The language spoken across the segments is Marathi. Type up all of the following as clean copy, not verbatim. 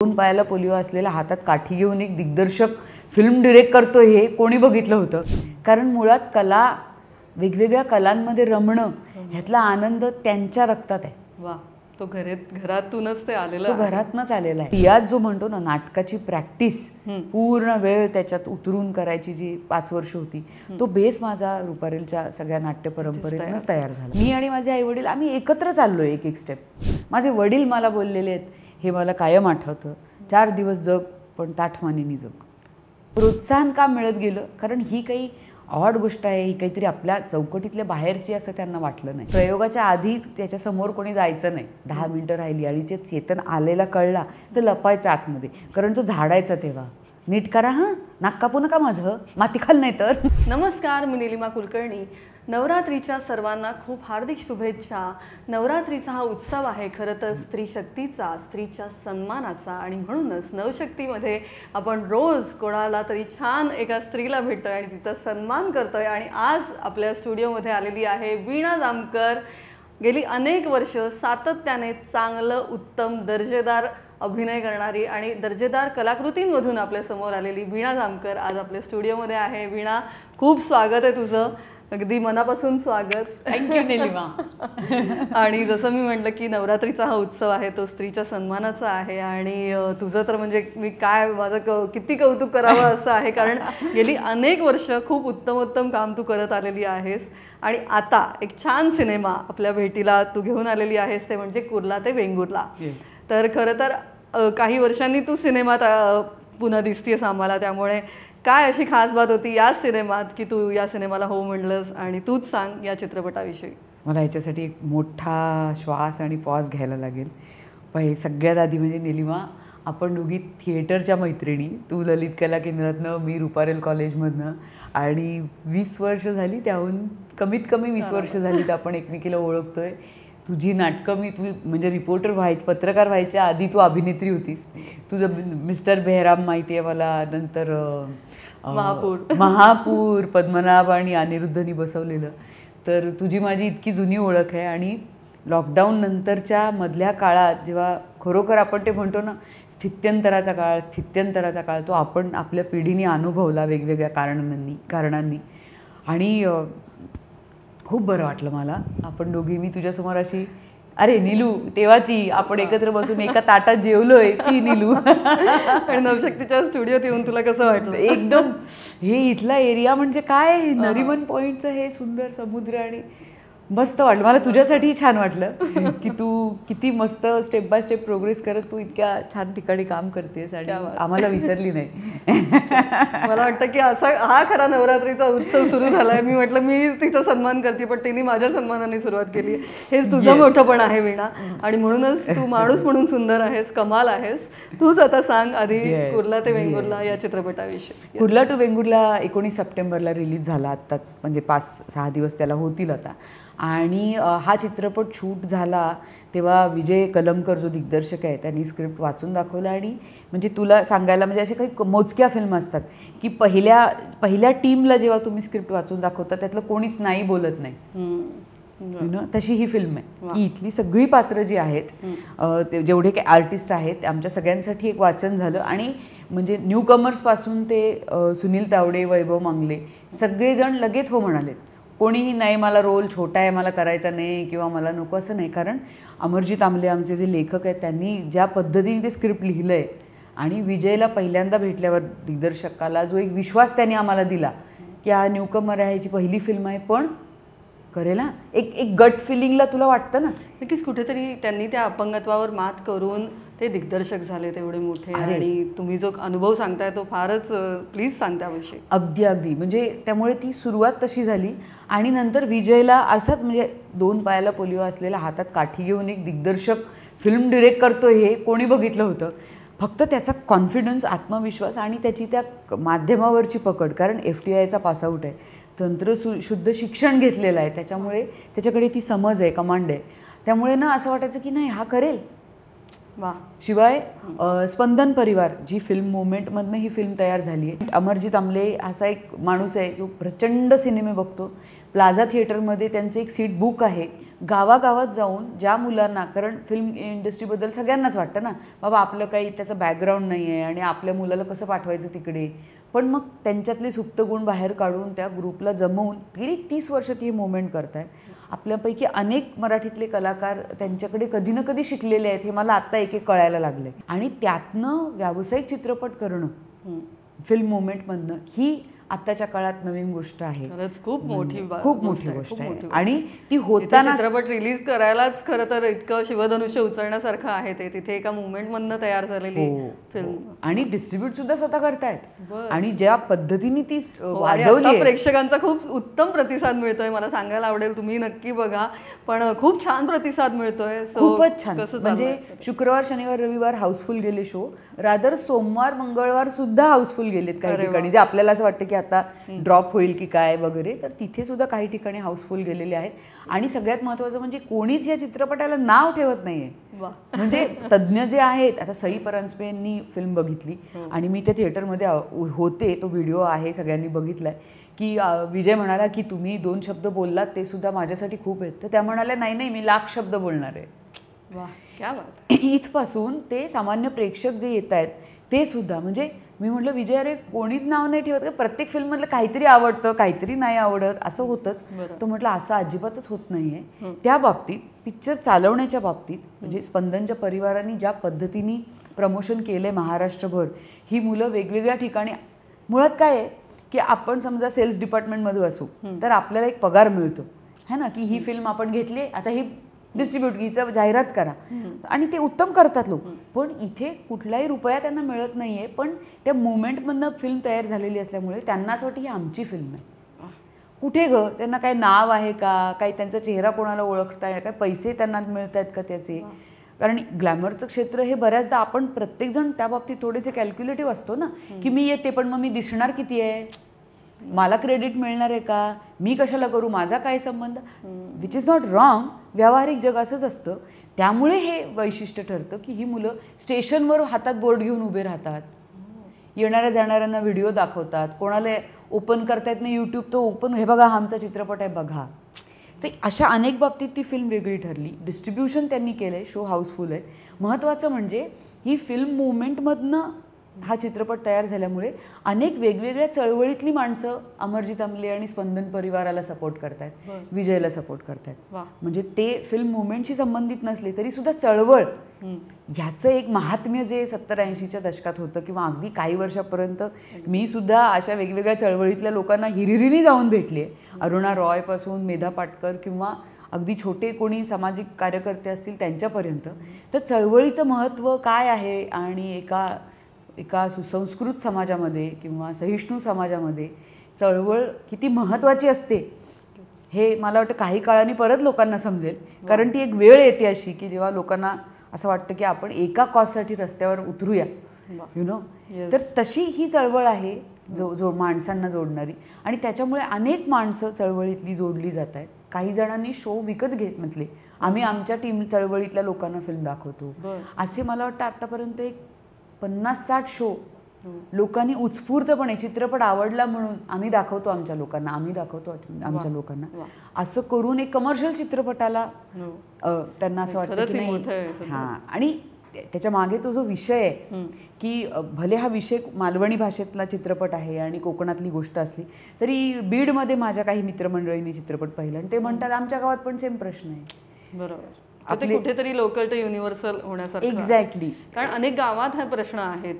दोन पायाला पोलिओ असलेला हातात काठी घेऊन एक दिग्दर्शक फिल्म डिरेक्ट करतो हे कोणी बघितलं होतं? कारण मुळात कला, वेगवेगळ्या कलांमध्ये रमणं ह्यातला आनंद त्यांच्या रक्तात आहे. वा, तो घरातूनच ते आलेला, तो घरातनच आलेला आहे. रियाज जो म्हणतो ना, नाटकाची प्रॅक्टिस पूर्ण वेळ त्याच्यात उतरून करायची जी 5 वर्ष होती, तो बेस माझा रुपारेलच्या सगळ्या नाट्य परंपरेतूनच तयार झाला. मी आणि माझे आईवडील आम्ही एकत्र चाललोय एक एक स्टेप. माझे वडील मला बोललेले आहेत, हे मला कायम आठवतं, 4 दिवस जग पण ताठमानेनी जग. प्रोत्साहन का मिळत गेलं? कारण ही काही ऑड गोष्ट आहे, ही काहीतरी आपल्या चौकटीतल्या बाहेरची असं त्यांना वाटलं नाही. प्रयोगाच्या आधी त्याच्यासमोर कोणी जायचं नाही. 10 मिनिटं राहिली आणि ते चेतन आलेला कळला तर लपायचं आतमध्ये, कारण तो झाडायचा तेव्हा. नीट करा हां, नाक कापू नका माझं, माती खाल नाही तर. नमस्कार, मी नीलिमा कुलकर्णी. नवरात्रीच्या सर्वांना खूप हार्दिक शुभेच्छा. नवरात्रीचा हा उत्सव आहे खरं तर स्त्री शक्तीचा, स्त्रीच्या सन्मानाचा, आणि म्हणूनच नवशक्तीमध्ये आपण रोज कोणाला तरी छान एका स्त्रीला भेटतोय आणि तिचा सन्मान करतोय. आणि आज आपल्या स्टुडिओमध्ये आलेली आहे वीणा जामकर. गेली अनेक वर्ष सातत्याने चांगलं, उत्तम, दर्जेदार अभिनय करणारी आणि दर्जेदार कलाकृतींमधून आपल्यासमोर आलेली वीणा जामकर आज आपल्या स्टुडिओमध्ये आहे. वीणा, खूप स्वागत आहे तुझं, अगदी मनापासून स्वागत. थँक्यू नीलिमा. आणि जसं मी म्हटलं की नवरात्रीचा हा उत्सव आहे तो स्त्रीच्या सन्मानाचा आहे, आणि तुझं तर म्हणजे मी काय, माझं किती कौतुक करावं असं आहे, कारण गेली अनेक वर्ष खूप उत्तम काम तू करत आलेली आहेस. आणि आता एक छान सिनेमा आपल्या भेटीला तू घेऊन आलेली आहेस, ते म्हणजे कुर्ला ते वेंगुर्ला. तर खरं तर काही वर्षांनी तू सिनेमात पुन्हा दिसतेस आम्हाला, त्यामुळे काय अशी खास बात होती या सिनेमात की तू या सिनेमाला हो म्हणलंस? आणि तूच सांग या चित्रपटाविषयी. मला ह्याच्यासाठी एक मोठा श्वास आणि पॉज घ्यायला लागेल. सगळ्यात आधी म्हणजे नीलिमा, आपण दोघी थिएटरच्या मैत्रिणी, तू ललित कला केंद्रातनं, मी रुपारेल कॉलेजमधनं, आणि 20 वर्ष झाली, त्याहून कमीत कमी 20 वर्ष झाली तर आपण एकमेकीला ओळखतोय. तुझी नाटकं तू म्हणजे रिपोर्टर पत्रकार व्हायच्या आधी तू अभिनेत्री होतीस. तुझं मिस्टर बेहराम माहिती आहे मला, नंतर महापूर पद्मनाभ आणि अनिरुद्धनी बसवलेलं. तर तुझी माझी इतकी जुनी ओळख आहे. आणि लॉकडाऊन नंतरच्या मधल्या काळात जेव्हा खरोखर आपण ते म्हणतो ना, स्थित्यंतराचा काळ तो आपण आपल्या पिढीने अनुभवला वेगवेगळ्या कारणांनी. आणि खूप बरं वाटलं मला. आपण दोघी, मी तुझ्यासमोर अशी, अरे नीलू तेव्हाची, आपण एकत्र बसून एका ताटात जेवलोय, ती नीलू. आणि नवशक्तीच्या स्टुडिओत येऊन तुला कसं वाटलं? एकदम हे इथला एरिया म्हणजे काय, नरिमन पॉईंटचं हे सुंदर समुद्र, आणि मस्त वाटलं मला. तुझ्यासाठी छान वाटलं की तू किती मस्त स्टेप बाय स्टेप प्रोग्रेस करत तू इतक्या छान ठिकाणी काम करतेस आणि आम्हाला विसरली नाही. मला वाटतं की असा हा खरा नवरात्रीचा उत्सव सुरू झालाय. मी म्हटलं मी तिचा सन्मान करते, पण तिने माझ्या सन्मानाने सुरुवात केली. हेच तुझं मोठंपण आहे वीणा, आणि म्हणूनच तू माणूस म्हणून सुंदर आहेस, कमाल आहेस. तूच आता सांग आधी कुर्ला ते वेंगुर्ला या चित्रपटाविषयी. कुर्ला टू वेंगुर्ला 19 सप्टेंबरला रिलीज झाला आत्ताच, म्हणजे 5-6 दिवस त्याला होतील आता. आणि हा चित्रपट शूट झाला तेव्हा विजय कलमकर जो दिग्दर्शक आहे त्यांनी स्क्रिप्ट वाचून दाखवलं. आणि म्हणजे तुला सांगायला, म्हणजे असे काही मोजक्या फिल्म असतात की पहिल्या टीमला जेव्हा तुम्ही स्क्रिप्ट वाचून दाखवता त्यातलं कोणीच नाही बोलत नाही, तशी ही फिल्म आहे की इथली सगळी पात्र जी आहेत, जेवढे काही आर्टिस्ट आहेत, आमच्या सगळ्यांसाठी एक वाचन झालं. आणि म्हणजे न्यू कमर्सपासून ते सुनील तावडे, वैभव मांगले, सगळेजण लगेच हो म्हणाले. कोणीही नाही मला रोल छोटा आहे, मला करायचा नाही किंवा मला नको असं नाही. कारण अमरजीत आमले आमचे जे लेखक आहेत त्यांनी ज्या पद्धतीने ते स्क्रिप्ट लिहिलं आहे, आणि विजयला पहिल्यांदा भेटल्यावर दिग्दर्शकाला जो एक विश्वास त्यांनी आम्हाला दिला की हा न्यूकमर आहे, ह्याची पहिली फिल्म आहे, पण करेल ना, एक गट फिलिंगला तुला वाटतं ना. नक्कीच कुठेतरी त्यांनी त्या अपंगत्वावर मात करून ते दिग्दर्शक झाले तेवढे मोठे. आणि तुम्ही जो अनुभव सांगताय तो फारच, प्लीज सांग त्याविषयी. अगदी त्यामुळे ती सुरुवात तशी झाली. आणि नंतर विजयला असाच, म्हणजे 2 पायाला पोलिओ असलेला हातात काठी घेऊन एक दिग्दर्शक फिल्म डिरेक्ट करतो हे कोणी बघितलं होतं? फक्त त्याचा कॉन्फिडन्स, आत्मविश्वास आणि त्याची त्या माध्यमावरची पकड. कारण FTIचा पासआउट आहे, शुद्ध शिक्षण घेतलेलं आहे, त्याच्यामुळे त्याच्याकडे ती समज आहे, कमांड आहे. त्यामुळे ना असं वाटायचं की नाही हा करेल. वा. शिवाय स्पंदन परिवार जी फिल्म मुवमेंटमधनं ही फिल्म तयार झाली आहे. अमरजीत आमले असा एक माणूस आहे जो प्रचंड सिनेमे बघतो. प्लाझा थिएटरमध्ये त्यांचं एक सीट बुक आहे, गावागावात जाऊन ज्या मुलांना, कारण फिल्म इंडस्ट्रीबद्दल सगळ्यांनाच वाटतं ना बाबा आपलं काही त्याचं बॅकग्राऊंड नाही आहे आणि आपल्या मुलाला कसं पाठवायचं तिकडे, पण मग त्यांच्यातले सुप्त गुण बाहेर काढून त्या ग्रुपला जमवून गेली 30 वर्ष ती मोमेंट करत आहेत. आपल्यापैकी अनेक मराठीतले कलाकार त्यांच्याकडे कधी ना कधी शिकलेले आहेत, हे मला आत्ता एक एक कळायला लागलं आहे. आणि त्यातनं व्यावसायिक चित्रपट करणं फिल्म मोमेंटमधनं ही आत्ताच्या काळात नवीन गोष्ट आहे. खूप मोठी गोष्ट आहे. आणि ती होताना चित्रपट रिलीज करायलाच खरं तर इतकं शिवधनुष्य उचलण्यासारखं आहे ते. तिथे एका मुवमेंट मधनं तयार झालेली फिल्म आणि डिस्ट्रीब्यूट सुद्धा स्वतः करतायत. आणि ज्या पद्धतीने ती वाजवली, प्रेक्षकांचा खूप उत्तम प्रतिसाद मिळतोय. मला सांगायला आवडेल, तुम्ही नक्की बघा, पण खूप छान प्रतिसाद मिळतोय. खूपच छान. म्हणजे शुक्रवार शनिवार रविवार हाऊसफुल गेले शो, रादर सोमवार मंगळवार सुद्धा हाऊसफुल गेलेत काही ठिकाणी, जे आपल्याला असं वाटतं की आता ड्रॉप होईल की काय वगैरे, तर तिथे सुद्धा काही ठिकाणी हाऊसफुल गेलेले आहेत. आणि सगळ्यात महत्त्वाचं म्हणजे कोणीच या चित्रपटाला नाव ठेवत नाहीये. म्हणजे तज्ज्ञ जे आहेत, आता सई परांजपेंनी फिल्म बघितली आणि मी त्या थिएटरमध्ये होते, तो व्हिडिओ आहे सगळ्यांनी बघितलाय, की विजय म्हणाला की तुम्ही 2 शब्द बोललात ते सुद्धा माझ्यासाठी खूप आहेत. तर त्या म्हणाल्या नाही नाही, मी 1,00,000 शब्द बोलणार आहे. वा, क्या बात. इथपासून ते सामान्य प्रेक्षक जे येत आहेत ते सुद्धा, म्हणजे मी म्हटलं विजय अरे कोणीच नाव नाही ठेवत का, प्रत्येक फिल्ममधलं काहीतरी आवडतं काहीतरी नाही आवडत असं होतंच. तो म्हटलं असं अजिबातच होत नाहीये. त्या बाबतीत पिक्चर चालवण्याच्या बाबतीत म्हणजे स्पंदनच्या परिवाराने ज्या पद्धतीने प्रमोशन केलंय महाराष्ट्रभर, ही मुलं वेगवेगळ्या ठिकाणी, मुळात काय आहे की आपण समजा सेल्स डिपार्टमेंटमध्ये असू तर आपल्याला एक पगार मिळतो है ना, की ही फिल्म आपण घेतली, आता ही डिस्ट्रीब्यूट हिचं जाहिरात करा, आणि ते उत्तम करतात लोक. पण इथे कुठलाही रुपया त्यांना मिळत नाहीये, पण त्या मुवमेंटमधनं फिल्म तयार झालेली असल्यामुळे त्यांना असं वाटतं ही आमची फिल्म आहे. कुठे ग, त्यांना काही नाव आहे का, काही त्यांचा चेहरा कोणाला ओळखताय, काय पैसे त्यांना मिळत आहेत का त्याचे. कारण ग्लॅमरचं क्षेत्र हे बऱ्याचदा आपण प्रत्येकजण त्या बाबतीत थोडेसे कॅल्क्युलेटिव्ह असतो ना, की मी येते पण मग मी दिसणार किती आहे, मला क्रेडिट मिळणार आहे का, मी कशाला करू, माझा काय संबंध, विच इज नॉट रॉंग. व्यावहारिक जग असंच असतं. त्यामुळे हे वैशिष्ट्य ठरतं की ही मुलं स्टेशनवर हातात बोर्ड घेऊन उभे राहतात, येणाऱ्या जाणाऱ्यांना व्हिडिओ दाखवतात, कोणाला ओपन करता येत नाही यूट्यूब, तो ओपन, हे बघा हा आमचा चित्रपट आहे बघा. तर अशा अनेक बाबतीत ती फिल्म वेगळी ठरली. डिस्ट्रीब्युशन त्यांनी केलं आहे, शो हाऊसफुल आहे. महत्त्वाचं म्हणजे ही फिल्म मुवमेंटमधनं हा चित्रपट तयार झाल्यामुळे अनेक वेगवेगळ्या चळवळीतली माणसं अमरजित आमले आणि स्पंदन परिवाराला सपोर्ट करतायत, विजयला सपोर्ट करतायत. म्हणजे ते फिल्म मुवमेंटशी संबंधित नसले तरी सुद्धा चळवळ ह्याचं एक महात्म्य जे 70-80च्या दशकात होतं, किंवा अगदी काही वर्षापर्यंत मी सुद्धा अशा वेगवेगळ्या चळवळीतल्या लोकांना हिरिरीने जाऊन भेटले. अरुणा रॉयपासून मेधा पाटकर किंवा अगदी छोटे कोणी सामाजिक कार्यकर्ते असतील त्यांच्यापर्यंत. तर चळवळीचं महत्त्व काय आहे आणि एका सुसंस्कृत समाजामध्ये किंवा सहिष्णू समाजामध्ये चळवळ किती महत्त्वाची असते हे मला वाटतं काही काळाने परत लोकांना समजेल. कारण ती एक वेळ येते अशी की जेव्हा लोकांना असं वाटतं की आपण एका कॉजसाठी रस्त्यावर उतरूया, यु नो. तर तशी ही चळवळ आहे जो माणसांना जोडणारी, आणि त्याच्यामुळे अनेक माणसं चळवळीतली जोडली जात आहेत. काही जणांनी शो विकत घेत म्हटले आम्ही आमच्या टीम चळवळीतल्या लोकांना फिल्म दाखवतो, असे मला वाटतं आत्तापर्यंत एक 50-60 शो लोकांनी उत्स्फूर्तपणे चित्रपट आवडला म्हणून आम्ही दाखवतो आमच्या लोकांना, आम्ही दाखवतो आमच्या लोकांना, असं करून एक कमर्शियल चित्रपटाला त्यांना असं वाटतं की नाही. हां, आणि त्याच्या मागे तो जो विषय आहे की भले हा विषय मालवणी भाषेतला चित्रपट आहे आणि कोकणातली गोष्ट असली तरी बीडमध्ये माझ्या काही मित्रमंडळींनी चित्रपट पाहिला आणि ते म्हणतात आमच्या गावात पण सेम प्रश्न आहे. बरोबर, आपले कुठेतरी लोकल ते युनिव्हर्सल होण्यासारखं. एक्झॅक्टली, कारण अनेक गावात हा प्रश्न आहेत.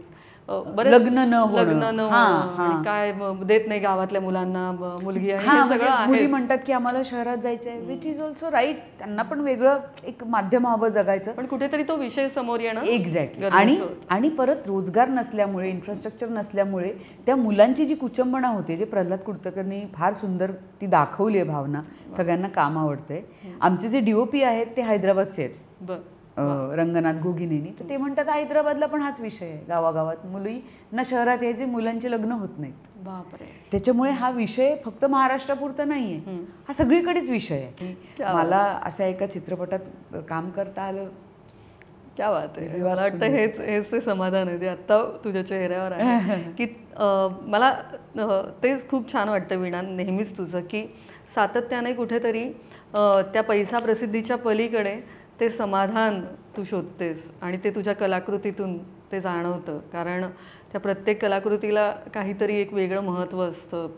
लग्न न काय देत नाही गावातल्या मुलांना मुलगी, मुली म्हणतात की आम्हाला शहरात जायचं आहे, विच इज ऑल्सो राईट. त्यांना पण वेगळं एक माध्यम हवं जगायचं, पण कुठेतरी तो विषय समोर येणं. एक्झॅक्टली. आणि परत रोजगार नसल्यामुळे, इन्फ्रास्ट्रक्चर नसल्यामुळे त्या मुलांची जी कुचंबणा होते, जे प्रल्हाद कुडतकरनी फार सुंदर ती दाखवली आहे भावना, सगळ्यांना काम आवडतंय. आमचे जे DOP आहेत ते हैदराबादचे आहेत, रंगनाथ घोगिनेनी. तर ते म्हणतात हैदराबादला पण हाच विषय आहे, गावागावात मुली ना शहरात यायचे, मुलांचे लग्न होत नाहीत. बापरे. त्याच्यामुळे हा विषय फक्त महाराष्ट्रापुरता नाहीये, हा सगळीकडेच विषय आहे. मला अशा एका चित्रपटात काम करता आलं. क्या बात आहे. मला वाटतं हेच ते समाधान आहे जे आत्ता तुझ्या चेहऱ्यावर आहे की मला तेच खूप छान वाटतं वीणा नेहमीच तुझं, की सातत्याने कुठेतरी त्या पैसा प्रसिद्धीच्या पलीकडे ते समाधान तू शोधतेस आणि ते तुझ्या कलाकृतीतून ते जाणवतं. कारण त्या प्रत्येक कलाकृतीला काहीतरी एक वेगळं महत्त्व असतं.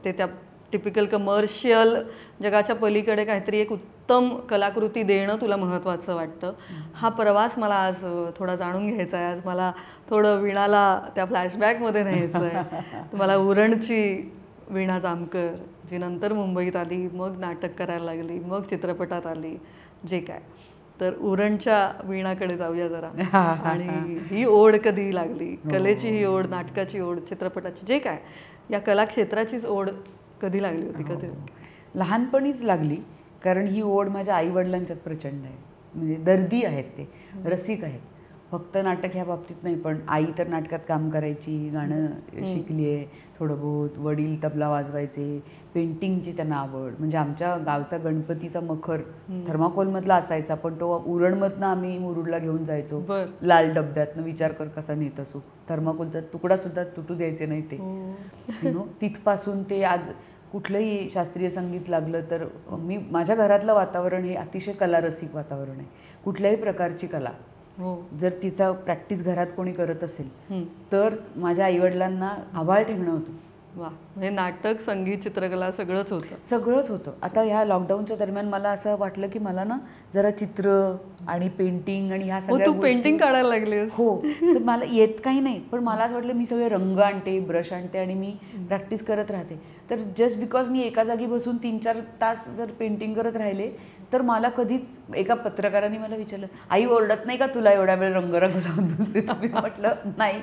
ते त्या टिपिकल कमर्शियल जगाच्या पलीकडे काहीतरी एक उत्तम कलाकृती देणं तुला महत्त्वाचं वाटतं. हा प्रवास मला आज थोडा जाणून घ्यायचा आहे. आज मला थोडं वीणाला त्या फ्लॅशबॅकमध्ये न्यायचं आहे. मला उरणची वीणा जामकर, जी नंतर मुंबईत आली, मग नाटक करायला लागली, मग चित्रपटात आली, जे काय. तर उरणच्या वीणाकडे जाऊया जरा. आणि ही ओढ कधी लागली, कलेची ही ओढ, नाटकाची ओढ, चित्रपटाची, जे काय, या कला क्षेत्राचीच ओढ कधी लागली होती? कधी? लहानपणीच लागली. कारण ही ओढ माझ्या आईवडिलांच्यात प्रचंड आहे. म्हणजे दर्दी आहेत, ते रसिक आहेत. फक्त नाटक ह्या बाबतीत नाही, पण आई तर नाटकात काम करायची, गाणं शिकली आहे थोडं बहुत, वडील तबला वाजवायचे, पेंटिंगची त्यांना आवड. म्हणजे आमच्या गावचा गणपतीचा मखर थर्माकोलमधला असायचा, पण तो उरणमधनं आम्ही मुरुडला घेऊन जायचो लाल डब्यातनं. विचार कर कसा नेत असो, थर्माकोलचा तुकडा सुद्धा तुटू द्यायचे नाही ते. तिथपासून ते आज कुठलंही शास्त्रीय संगीत लागलं तर मी, माझ्या घरातलं वातावरण हे अतिशय कलारसिक वातावरण आहे. कुठल्याही प्रकारची कला जर तिचा प्रॅक्टिस घरात कोणी करत असेल तर माझ्या आईवडिलांना आभाळ ठेवणं होतं. वा, म्हणजे नाटक, संगीत, चित्रकला सगळंच होतं. सगळंच होतं. आता ह्या लॉकडाऊनच्या दरम्यान मला असं वाटलं की मला ना जरा चित्र आणि पेंटिंग आणि ह्या सगळ्या, तू पेंटिंग काढायला लागली? हो. तर मला येत काही नाही, पण मला असं वाटलं मी सगळे रंग आणते, ब्रश आणते आणि मी प्रॅक्टिस करत राहते. तर जस्ट बिकॉज मी एका जागी बसून 3-4 तास जर पेंटिंग करत राहिले तर मला कधीच, एका पत्रकाराने मला विचारलं, आई ओरडत नाही का तुला एवढ्या वेळ रंग लावून देते? मी म्हटलं नाही.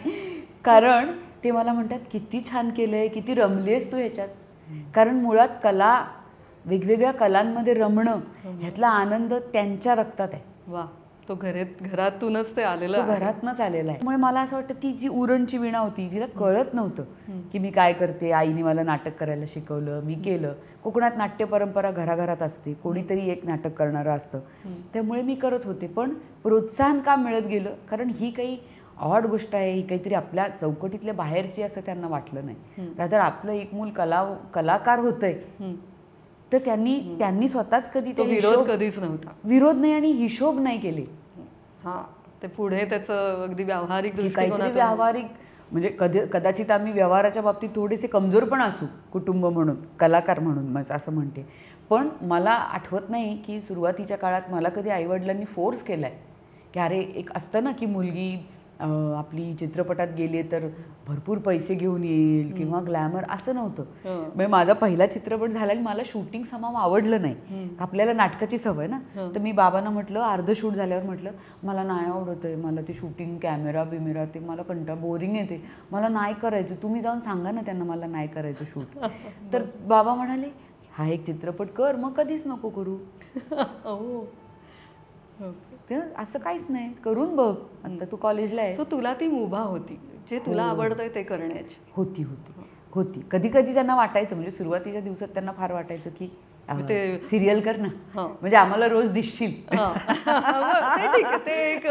कारण ते मला म्हणतात किती छान केलंय, किती रमलीस तू ह्याच्यात. कारण मुळात कला, वेगवेगळ्या कलांमध्ये रमणं ह्यातला आनंद त्यांच्या रक्तात आहे. वा, तो घरातूनच ते आलेलं, घरातनंच आलेला आहे. त्यामुळे मला असं वाटतं ती जी उरणची वीणा होती, जिला कळत नव्हतं की मी काय करते. आईने मला नाटक करायला शिकवलं, मी केलं. कोकणात नाट्य परंपरा घराघरात असते, कोणीतरी एक नाटक करणारं असतं, त्यामुळे मी करत होते. पण प्रोत्साहन का मिळत गेलं? कारण ही काही ऑड गोष्ट आहे, ही काहीतरी आपल्या चौकटीतल्या बाहेरची असं त्यांना वाटलं नाही. रादर आपलं एक मूल कलाकार होतंय, तर त्यांनी स्वतःच कधी तो विरोध कधीच नव्हता. विरोध नाही आणि हिशोब नाही केले. हां, ते पुढे त्याचं अगदी व्यावहारिक काहीतरी व्यावहारिक, म्हणजे कदाचित आम्ही व्यवहाराच्या बाबतीत थोडेसे कमजोर पण असू, कुटुंब म्हणून, कलाकार म्हणून मग असं म्हणते. पण मला आठवत नाही की सुरुवातीच्या काळात मला कधी आईवडिलांनी फोर्स केला आहे की अरे, एक असतं ना की मुलगी आपली चित्रपटात गेली तर भरपूर पैसे घेऊन येईल किंवा ग्लॅमर, असं नव्हतं. म्हणजे माझा पहिला चित्रपट झाला आणि मला शूटिंग समाव आवडलं नाही. आपल्याला नाटकाची सवय ना. तर मी बाबांना म्हटलं, अर्ध शूट झाल्यावर म्हटलं मला नाही आवडत आहे, मला ते शूटिंग, कॅमेरा बिमेरा, ते मला कंटाळा, बोरिंग येते, मला नाही करायचं, तुम्ही जाऊन सांगा ना त्यांना मला नाही करायचं शूट. तर बाबा म्हणाले हा एक चित्रपट कर, मग कधीच नको करू. तर असं काहीच नाही, करून बघ, आता तू कॉलेजला आहे. तुला ती मुभा होती, जे तुला आवडतंय ते करण्याची. होती. कधी कधी त्यांना वाटायचं, म्हणजे सुरुवातीच्या दिवसात त्यांना फार वाटायचं की सिरियल कर ना, म्हणजे आम्हाला रोज दिसशील. ते एक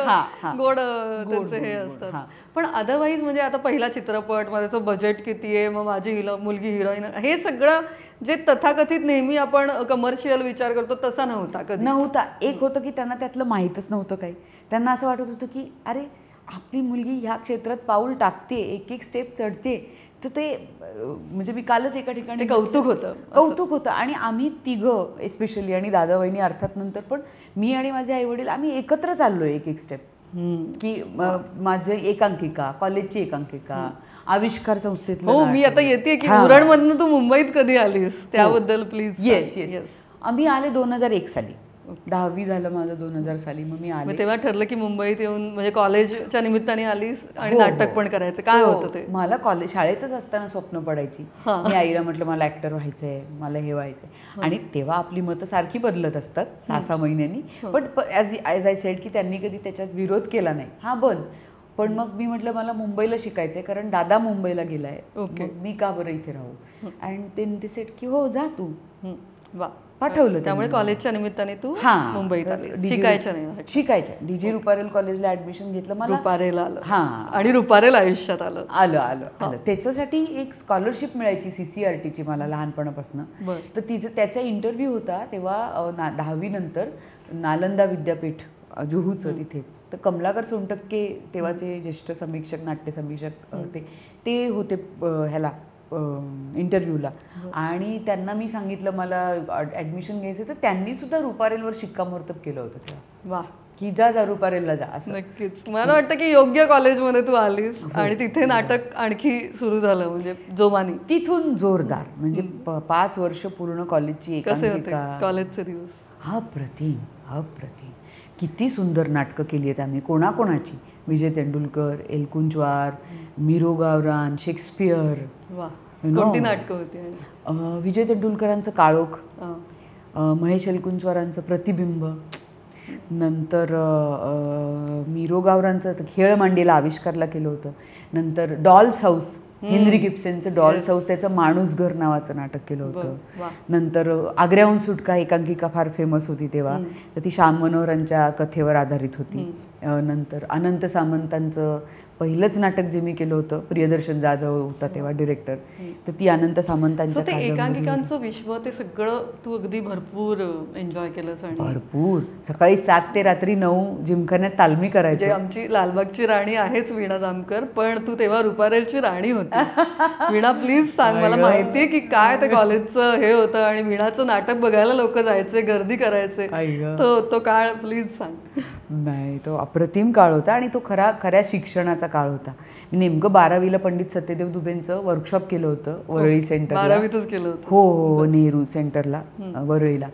गोड हे असतात. पण अदरवाईज म्हणजे आता पहिला चित्रपट, माझं बजेट किती आहे, मग माझी मुलगी हिरोईन, हे सगळं जे तथाकथित नेहमी आपण कमर्शियल विचार करतो तसा नव्हता. एक होतं की त्यांना त्यातलं माहीतच नव्हतं काही. त्यांना असं वाटत होतं की अरे, आपली मुलगी ह्या क्षेत्रात पाऊल टाकते, एक एक स्टेप चढते. तर ते म्हणजे मी कालच एका ठिकाणी, कौतुक होतं. आणि आम्ही तिघं एस्पेशली, आणि दादा वहिनी अर्थात नंतर, पण मी आणि माझे आईवडील आम्ही एकत्र चाललो एक एक स्टेप. की माझं एकांकिका, कॉलेजची एकांकिका, आविष्कार संस्थेतलं. हो, मी आता येते की उरणमधनं तू मुंबईत कधी आलीस त्याबद्दल प्लीज. येस. आम्ही आले 2001 साली, 10वी झालं माझं 2000 साली. मग मी आले, तेव्हा ठरलं की मुंबईत येऊन, म्हणजे कॉलेजच्या निमित्ताने आलीस आणि नाटक पण करायचं. काय होतं ते? मला कॉलेज, शाळेतच असताना स्वप्न पडायची. मी आईला म्हटलं मला ऍक्टर व्हायचंय, मला हे व्हायचंय. आणि तेव्हा आपली मतं सारखी बदलत असतात 6-6 महिन्यांनी. पण ॲज आय सेड की त्यांनी कधी त्याच्यात विरोध केला नाही. हा बन. पण मग मी म्हटलं मला मुंबईला शिकायचंय, कारण दादा मुंबईला गेलाय, मी का बरं इथे राहू. आणि ते सेट की हो जा तू. वा. पाठवलं. त्यामुळे कॉलेजच्या निमित्ताने तू हां मुंबईत आली, शिकायच्या नाही? शिकायच्या. डीजे रुपारेल कॉलेजला ऍडमिशन घेतलं मला. रुपारेल आलं. हां, आणि रुपारेल आयुष्यात आलं. आलं त्याच्यासाठी एक स्कॉलरशिप मिळायची CCRTची मला लहानपणापासून. तर त्याचा इंटरव्ह्यू होता तेव्हा 10वी नंतर नालंदा विद्यापीठ जुहूचं तिथे. तर कमलाकर सोनटक्के तेव्हाचे ज्येष्ठ समीक्षक, नाट्य समीक्षक ते होते ह्याला इंटरव्ह्यूला. आणि त्यांना मी सांगितलं मला ॲडमिशन घ्यायचं, तर त्यांनी सुद्धा रुपारेलवर शिक्कामोर्तब केलं होतं तेव्हा. वा, की जा रुपारेलला जा असं. नक्कीच. मला वाटतं की योग्य कॉलेजमध्ये तू आलीस आणि तिथे नाटक आणखी सुरू झालं, म्हणजे जोमानी. तिथून जोरदार म्हणजे 5 वर्ष पूर्ण कॉलेजची एकांकिका. कॉलेजचे दिवस अप्रतिम. किती सुंदर नाटकं केली आहेत आम्ही, कोणाकोणाची. विजय तेंडुलकर, एलकुंचवार, मीरो गावरान, शेक्सपियर. वा, कोणती नाटकं होती? विजय तेंडुलकरांचं काळोख, महेश एलकुंचवारांचं प्रतिबिंब, नंतर मीरो गावरांचं खेळ मांडीला आविष्कारला केलं होतं. नंतर डॉल्स हाऊस, हेनरी गिब्सनचं डॉल्स हाऊस, त्याचं माणूस घर नावाचं नाटक केलं होतं. नंतर आग्र्याहून सुटका एकांकिका फार फेमस होती तेव्हा, तर ती श्याम मनोहरांच्या कथेवर आधारित होती. नंतर अनंत सामंतांचं पहिलंच नाटक जे मी केलं होतं, प्रियदर्शन जाधव होता तेव्हा डिरेक्टर, तर ती अनंत सामंतांच्या एकांकिकांचं विश्व ते सगळं तू अगदी भरपूर एन्जॉय केलंस. आणि भरपूर. सकाळी 7 ते रात्री 9 जिमखान्यात तालमी करायची. आमची लालबागची राणी आहेच वीणा जामकर, पण तू तेव्हा रुपारेलची राणी होती. वीणा, प्लीज सांग, मला माहितीये की काय ते कॉलेजचं हे होतं आणि वीणाचं नाटक बघायला लोक जायचे, गर्दी करायचे, तो काळ प्लीज सांग. नाही, तो अप्रतिम काळ होता आणि तो खऱ्या शिक्षणाचा काळ होता. मी नेमकं 12वीला पंडित सत्यदेव दुबेंचं वर्कशॉप केलं होतं वरळी सेंटरला. 12वीतच केलं होतं? हो, नेहरू सेंटरला वरळीला.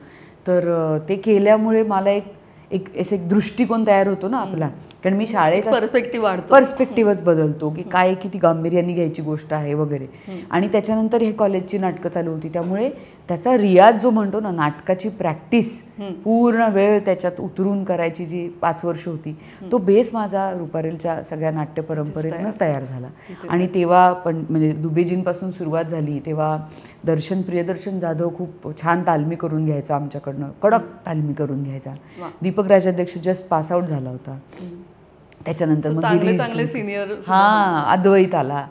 तर ते केल्यामुळे मला एक दृष्टिकोन तयार होतो ना आपला, कारण मी शाळेत पर्स्पेक्टिव्हच बदलतो की काय किती गांभीर्याने घ्यायची गोष्ट आहे वगैरे. आणि त्याच्यानंतर हे कॉलेजची नाटकं चालू होती, त्यामुळे त्याचा रियाज जो म्हणतो ना, नाटकाची प्रॅक्टिस पूर्ण वेळ त्याच्यात उतरून करायची जी 5 वर्ष होती, तो बेस माझा रुपारेलच्या सगळ्या नाट्य परंपरेतनंच तयार झाला. आणि तेव्हा पण म्हणजे दुबेजींपासून सुरुवात झाली, तेव्हा प्रियदर्शन जाधव खूप छान तालमी करून घ्यायचा आमच्याकडनं, कडक तालमी करून घ्यायचा. Deepak Rajadhyaksha just pass out झाला होता. त्याच्यानंतर मग सिनियर अद्वैत आला,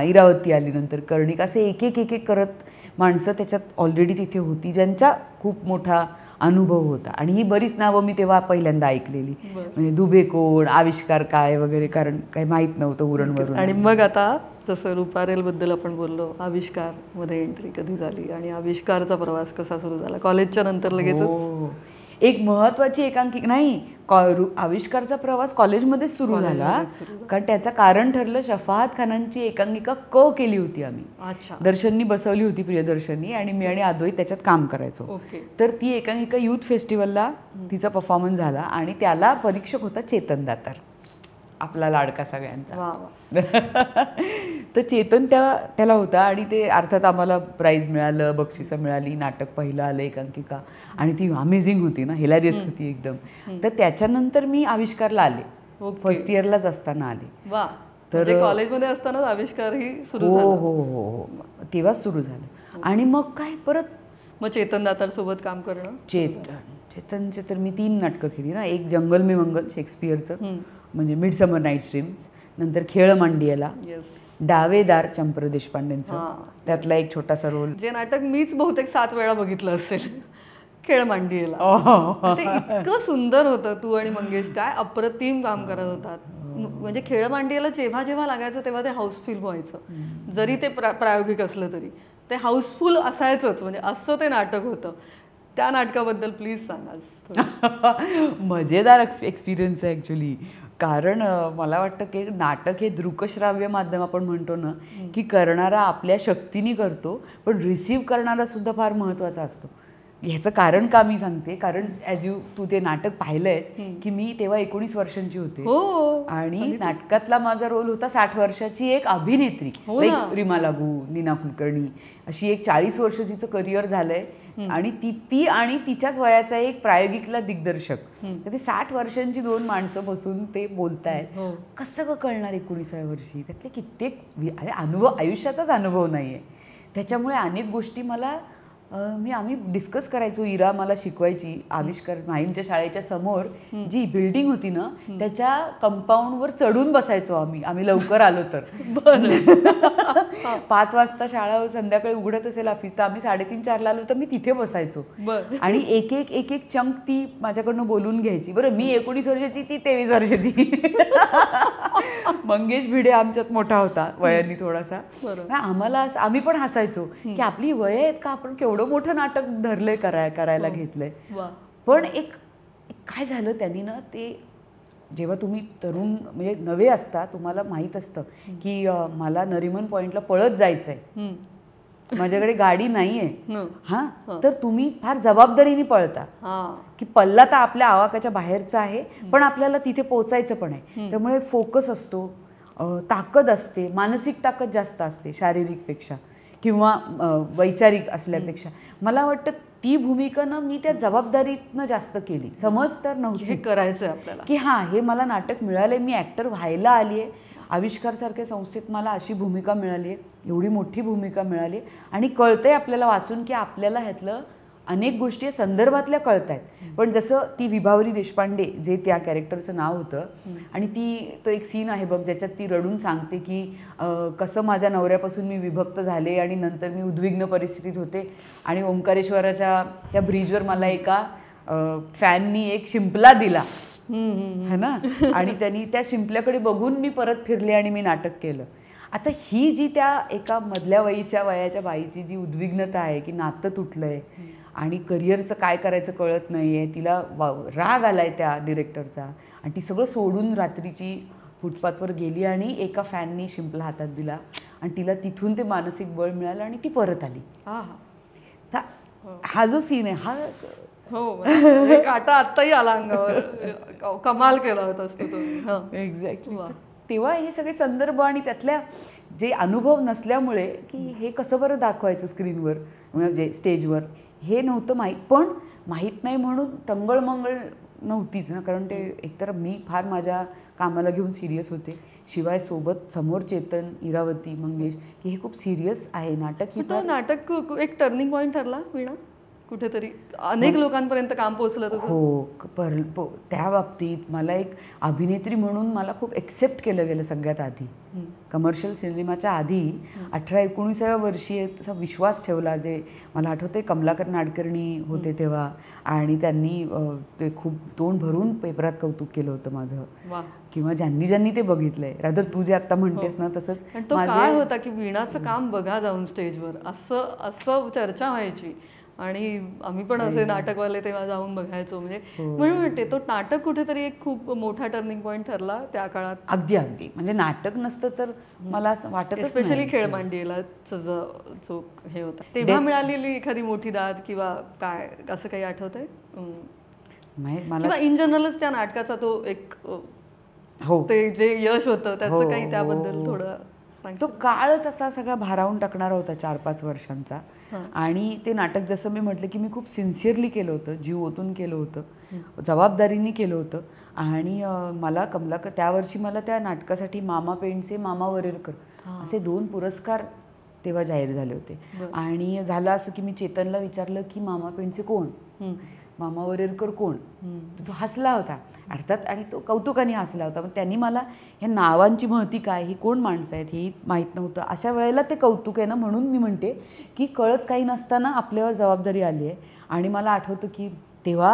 इरावती आली, नंतर कर्णिक, असे एक करत माणसं त्याच्यात ऑलरेडी तिथे होती ज्यांचा खूप मोठा अनुभव होता. आणि ही बरीच नावं मी तेव्हा पहिल्यांदा ऐकलेली, म्हणजे दुबे कोण, आविष्कार काय वगैरे, कारण काही माहीत नव्हतं उरणवरून. आणि मग आता जसं रुपारेलबद्दल आपण बोललो, आविष्कारमध्ये एंट्री कधी झाली आणि आविष्कारचा प्रवास कसा सुरू झाला? कॉलेजच्या नंतर लगेच एक महत्त्वाची एकांकिका नाही, आविष्कारचा प्रवास कॉलेजमध्येच सुरू झाला, कारण त्याचं कारण ठरलं, शफाअत खानांची एकांकिका केली होती आम्ही. दर्शननी बसवली होती, प्रियदर्शनी, आणि मी आणि अद्वैत त्याच्यात काम करायचो. तर ती एकांकिका युथ फेस्टिवलला तिचा परफॉर्मन्स झाला आणि त्याला परीक्षक होता चेतन दातार, आपला लाडका सगळ्यांचा. तर चेतन त्याला होता आणि ते अर्थात आम्हाला प्राईज मिळालं, बक्षिसं मिळाली, नाटक पहिलं आलं एकांकिका, आणि ती अमेझिंग होती ना, हिलॅरियस होती एकदम. तर त्याच्यानंतर मी आविष्कारला आले, फर्स्ट इयरलाच असताना आले. तर कॉलेजमध्ये असतानाच आविष्कारही सुरू झाला? हो, तेव्हाच सुरू झालं. आणि मग काय परत चेतन दातार सोबत काम करणं. चेतनचे तर मी 3 नाटकं केली ना, एक जंगल में मंगल शेक्सपियरचं, म्हणजे मिडसमर नाईट्स ड्रीम्स, नंतर खेळ मांडियाला, डावेदार चंपर देशपांडेंचं, त्यातला एक छोटासा रोल, जे नाटक मीच बहुतेक 7 वेळा बघितलं असेल, खेळ मांडियाला. ते इतकं सुंदर होतं. तू आणि मंगेश काय अप्रतिम काम करत होतात. म्हणजे खेळ मांडियाला जेव्हा जेव्हा लागायचं तेव्हा ते हाऊसफुल व्हायचं, जरी ते प्रायोगिक असलं तरी ते हाऊसफुल असायचंच. म्हणजे असं ते नाटक होतं. त्या नाटकाबद्दल प्लीज सांगा. मजेदार एक्सपिरियन्स आहे ॲक्च्युली, कारण मला वाटतं की नाटक हे दृकश्राव्य माध्यम आपण म्हणतो ना, की करणारा आपल्या शक्तीने करतो, पण रिसीव्ह करणारा सुद्धा फार महत्त्वाचा असतो. ह्याचं कारण का मी सांगते, कारण तू ते नाटक पाहिलंयस की मी तेव्हा 19 वर्षांची होते, आणि नाटकातला माझा रोल होता 60 वर्षाची एक अभिनेत्री, रीमा लागू, नीना कुलकर्णी, अशी एक 40 वर्ष जिचं करिअर झालंय, आणि ती आणि तिच्याच वयाचा एक प्रायोगिकला दिग्दर्शक. तर ते 60 वर्षांची 2 माणसं बसून ते बोलतायत, कसं कळणार 19व्या वर्षी? त्यातले कित्येक अनुभव, आयुष्याचाच अनुभव नाहीये. त्याच्यामुळे अनेक गोष्टी मला आम्ही डिस्कस करायचो. इरा मला शिकवायची. आविष्कार माहीमच्या शाळेच्या समोर जी बिल्डिंग होती ना त्याच्या कंपाऊंडवर चढून बसायचो आम्ही लवकर आलो तर. 5 वाजता शाळा संध्याकाळी उघडत असेल ऑफिस तर आम्ही 3:30-4ला आलो तर मी तिथे बसायचो. आणि एक एक चंक ती माझ्याकडनं बोलून घ्यायची. बरं मी 19 वर्षाची, ती 23 वर्षाची. मंगेश भिडे आमच्यात मोठा होता वयाने थोडासा. आम्हाला आम्ही पण हसायचो की आपली वय आहेत का, आपण केवढं मोठं नाटक धरलंय करायला घेतलंय. पण एक काय झालं त्यांनी ना, ते जेव्हा तुम्ही तरुण म्हणजे नवे असता तुम्हाला माहीत असतं की मला नरिमन पॉइंटला पळत जायचंय, माझ्याकडे गाडी नाहीये. तर तुम्ही फार जबाबदारीने पळता की पल्ला तर आपल्या आवाकाच्या बाहेरचा आहे पण आपल्याला तिथे पोचायचं पण आहे. त्यामुळे फोकस असतो, ताकद असते, मानसिक ताकद जास्त असते शारीरिकपेक्षा किंवा वैचारिक असल्यापेक्षा. मला वाटतं ती भूमिका ना मी त्या जबाबदारीतनं जास्त केली. समज तर नव्हती करायचं आपल्याला की हे मला नाटक मिळालंय, मी ॲक्टर व्हायला आली आहे, आविष्कारसारख्या संस्थेत मला अशी भूमिका मिळाली आहे, एवढी मोठी भूमिका मिळाली आणि कळतंय आपल्याला वाचून की आपल्याला ह्यातलं अनेक गोष्टी संदर्भातल्या कळत आहेत. पण जसं ती विभावरी देशपांडे जे त्या कॅरेक्टरचं नाव होतं आणि तो एक सीन आहे बघ ज्याच्यात ती रडून सांगते की कसं माझ्या नवऱ्यापासून मी विभक्त झाले आणि नंतर मी उद्विग्न परिस्थितीत होते आणि ओंकारेश्वराच्या त्या ब्रिजवर मला एका फॅननी एक शिंपला दिला है ना, आणि त्यांनी त्या शिंपल्याकडे बघून मी परत फिरले आणि मी नाटक केलं. आता ही जी त्या एका मधल्या वयाच्या बाईची जी उद्विग्नता आहे की नातं तुटलंय आणि करिअरचं काय करायचं कळत नाही आहे, तिला राग आलाय त्या डिरेक्टरचा आणि ती सगळं सोडून रात्रीची फुटपाथवर गेली आणि एका फॅननी शिंपला हातात दिला आणि तिला तिथून ते मानसिक बळ मिळालं आणि ती परत आली. हा जो सीन आहे हा काटा आत्ताही आला अंगावर. कमाल केला होता तो. एक्झॅक्टली. तेव्हा हे सगळे संदर्भ आणि त्यातल्या जे अनुभव नसल्यामुळे की हे कसं बरं दाखवायचं स्क्रीनवर म्हणजे स्टेजवर हे नव्हतं माहीत. पण माहीत नाही म्हणून टंगळमंगळ नव्हतीच ना, कारण ते एकतर मी फार माझ्या कामाला घेऊन सिरियस होते, शिवाय सोबत समोर चेतन, इरावती, मंगेश की हे खूप सिरियस आहे नाटक. तो नाटक एक टर्निंग पॉईंट ठरला वीणा कुठेतरी, अनेक लोकांपर्यंत काम पोहोचलं तर. हो, त्या बाबतीत मला एक अभिनेत्री म्हणून मला खूप एक्सेप्ट केलं गेलं सगळ्यात आधी. कमर्शियल सिनेमाच्या आधी 18-19व्या वर्षी तसा विश्वास ठेवला. जे मला आठवते कमलाकर नाडकर्णी होते तेव्हा आणि त्यांनी ते खूप तोंड भरून पेपरात कौतुक केलं होतं माझं. किंवा ज्यांनी ते बघितलंय, रादर तू जे आता म्हणतेस ना तसंच. तो काळ होता की वीणाचं काम बघा जाऊन स्टेजवर असं चर्चा व्हायची आणि आम्ही पण असे नाटकवाले तेव्हा जाऊन बघायचो. म्हणजे म्हणून म्हणते तो नाटक कुठेतरी एक खूप मोठा टर्निंग पॉईंट ठरला त्या काळात. अगदी म्हणजे नाटक नसतं तर मला असं वाटत, स्पेशली खेळमांडीला जो हे होता तेव्हा मिळालेली एखादी मोठी दाद किंवा काय असं काही आठवतंय मला इन जनरलच त्या नाटकाचा तो एक ते जे यश होतं त्याचं काही त्याबद्दल थोडं. तो काळच असा सगळा भारावून टाकणारा होता 4-5 वर्षांचा. आणि ते नाटक जसं मी म्हटलं की मी खूप सिन्सिअरली केलं होतं, जीव ओतून केलं होतं, जबाबदारीने केलं होतं. आणि मला कमलाकर त्या वर्षी मला त्या नाटकासाठी मामा पेंडसे, मामा वरेरकर असे 2 पुरस्कार तेव्हा जाहीर झाले होते. आणि झालं असं की मी चेतनला विचारलं की मामा पेंडसे कोण, मामा वरेरकर कोण. तो हसला होता अर्थात आणि तो कौतुकाने हसला होता. पण त्यांनी मला ह्या नावांची महती काय, ही कोण माणसं आहेत हेही माहीत नव्हतं. अशा वेळेला ते कौतुक आहे ना, म्हणून मी म्हणते की कळत काही नसताना आपल्यावर जबाबदारी आली आहे. आणि मला आठवतं की तेव्हा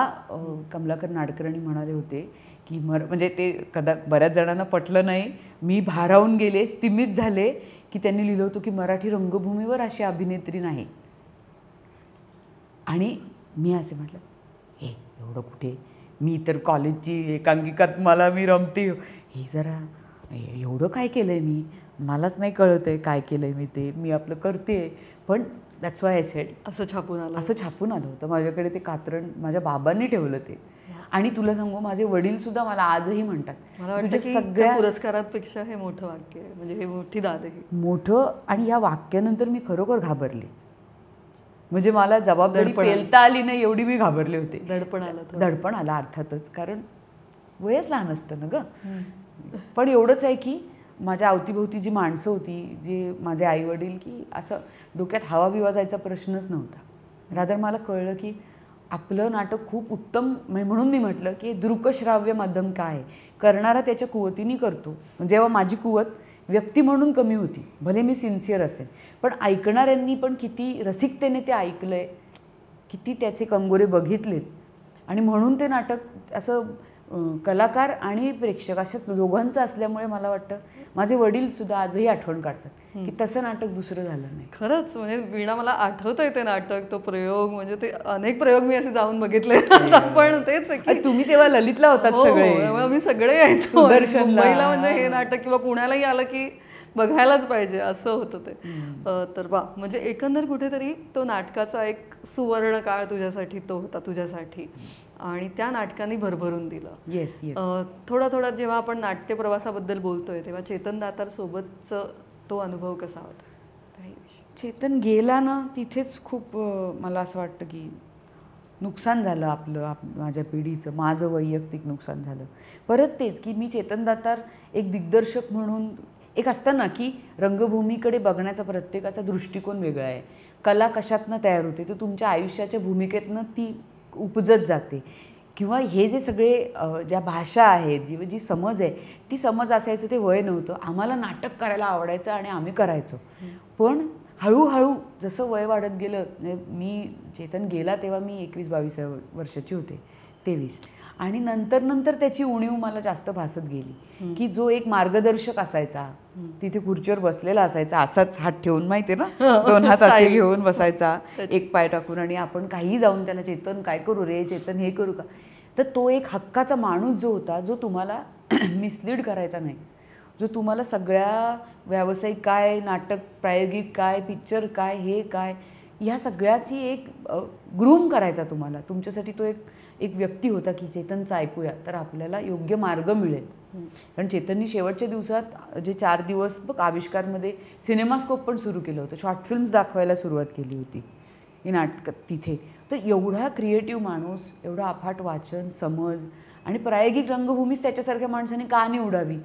कमलाकर नाडकर्णी म्हणाले होते की म्हणजे ते बऱ्याच जणांना पटलं नाही, मी भारावून गेले, स्तिमित झाले की त्यांनी लिहिलं होतं की मराठी रंगभूमीवर अशी अभिनेत्री नाही. आणि मी असे म्हटलं हे एवढं कुठे, मी तर कॉलेजची एकांकिकात मी रमते, हे जरा एवढं काय केलं आहे मलाच नाही कळत आहे काय केलं आहे ते मी आपलं करते. पण दॅट्स वाय आय सेड. असं छापून आलं होतं माझ्याकडे ते कात्रण. माझ्या बाबांनी ठेवलं ते. आणि तुला सांगू माझे वडील सुद्धा मला आजही म्हणतात तुझ्या सगळ्या पुरस्कारांपेक्षा हे मोठं वाक्य आहे, म्हणजे हे मोठी दाद आहे मोठं. आणि या वाक्यानंतर मी खरोखर घाबरले, म्हणजे मला जबाबदारी पेलता आली नाही एवढी मी घाबरले होते. दडपण आलं अर्थातच, कारण वयच लहान असतं ना गं. पण एवढंच आहे की माझ्या अवतीभोवती जी माणसं होती, जे माझे आई वडील, की असं डोक्यात हवा बिवा जायचा प्रश्नच नव्हता. रादर मला कळलं की आपलं नाटक खूप उत्तम, म्हणून मी म्हटलं की दृकश्राव्य माध्यम काय आहे, करणारा त्याच्या कुवतीने करतो. जेव्हा माझी कुवत व्यक्ती म्हणून कमी होती, भले मी सिन्सिअर असेल, पण ऐकणाऱ्यांनी पण किती रसिकतेने ते ऐकलं आहे, किती त्याचे कंगोरे बघितलेत. आणि म्हणून ते नाटक असं कलाकार आणि प्रेक्षक अशाच दोघांचं असल्यामुळे मला वाटतं माझे वडील सुद्धा आजही आठवण काढतात की तसं नाटक दुसरं झालं नाही. खरंच म्हणजे वीणा मला आठवतंय ते नाटक, तो प्रयोग, म्हणजे ते अनेक प्रयोग मी असे जाऊन बघितले. पण तेच आहे की तुम्ही तेव्हा ललितला होतात सगळे, आम्ही सगळे यायचो मुंबईला, म्हणजे हे नाटक किंवा पुण्यालाही आलं की बघायलाच पाहिजे असं होतं ते. तर वा, म्हणजे एकंदर कुठेतरी तो नाटकाचा एक सुवर्ण काळ तुझ्यासाठी तो होता, तुझ्यासाठी, आणि त्या नाटकाने भरभरून दिलं. येस. थोडा थोडा जेव्हा आपण नाट्य प्रवासाबद्दल बोलतोय तेव्हा चेतन दातार सोबतचा तो अनुभव कसा होता? चेतन गेला ना तिथेच खूप मला असं वाटतं की नुकसान झालं आपलं, माझ्या पिढीचं, माझं वैयक्तिक नुकसान झालं. परत तेच की मी चेतन दातार एक दिग्दर्शक म्हणून, एक असतं ना की रंगभूमीकडे बघण्याचा प्रत्येकाचा दृष्टिकोन वेगळा आहे. कला कशातनं तयार होते, तर तुमच्या आयुष्याच्या भूमिकेतनं ती उपजत जाते. किंवा हे जे सगळे ज्या भाषा आहेत, जी समज आहे, ती समज असायचं ते वय नव्हतं. आम्हाला नाटक करायला आवडायचं आणि आम्ही करायचो. पण हळूहळू जसं वय वाढत गेलं, मी चेतन गेला तेव्हा मी 21-22 वर्षाची होते, 23, आणि नंतर त्याची उणीव मला जास्त भासत गेली की जो एक मार्गदर्शक असायचा, तिथे खुर्चीवर बसलेला असायचा, असाच हात ठेवून, माहिती ना, 2 हात असे घेऊन बसायचा, एक पाय टाकून, आणि आपण काही जाऊन त्याला चेतन काय करू रे, चेतन हे करू का, तर तो एक हक्काचा माणूस जो होता, जो तुम्हाला मिसलीड करायचा नाही, जो तुम्हाला सगळ्या व्यावसायिक काय, नाटक प्रायोगिक काय, पिक्चर काय, हे काय, ह्या सगळ्याची एक ग्रूम करायचा तुम्हाला. तुमच्यासाठी तो एक व्यक्ती होता की चेतनचं ऐकूया तर आपल्याला योग्य मार्ग मिळेल. कारण चेतननी शेवटच्या दिवसात जे 4 दिवस बघ आविष्कारमध्ये सिनेमास्कोप पण सुरू केलं होतं, शॉर्ट फिल्म्स दाखवायला सुरुवात केली होती ही नाटकात तिथे. तर एवढा क्रिएटिव्ह माणूस, एवढा अफाट वाचन, समज, आणि प्रायोगिक रंगभूमीच त्याच्यासारख्या माणसाने का निवडावी,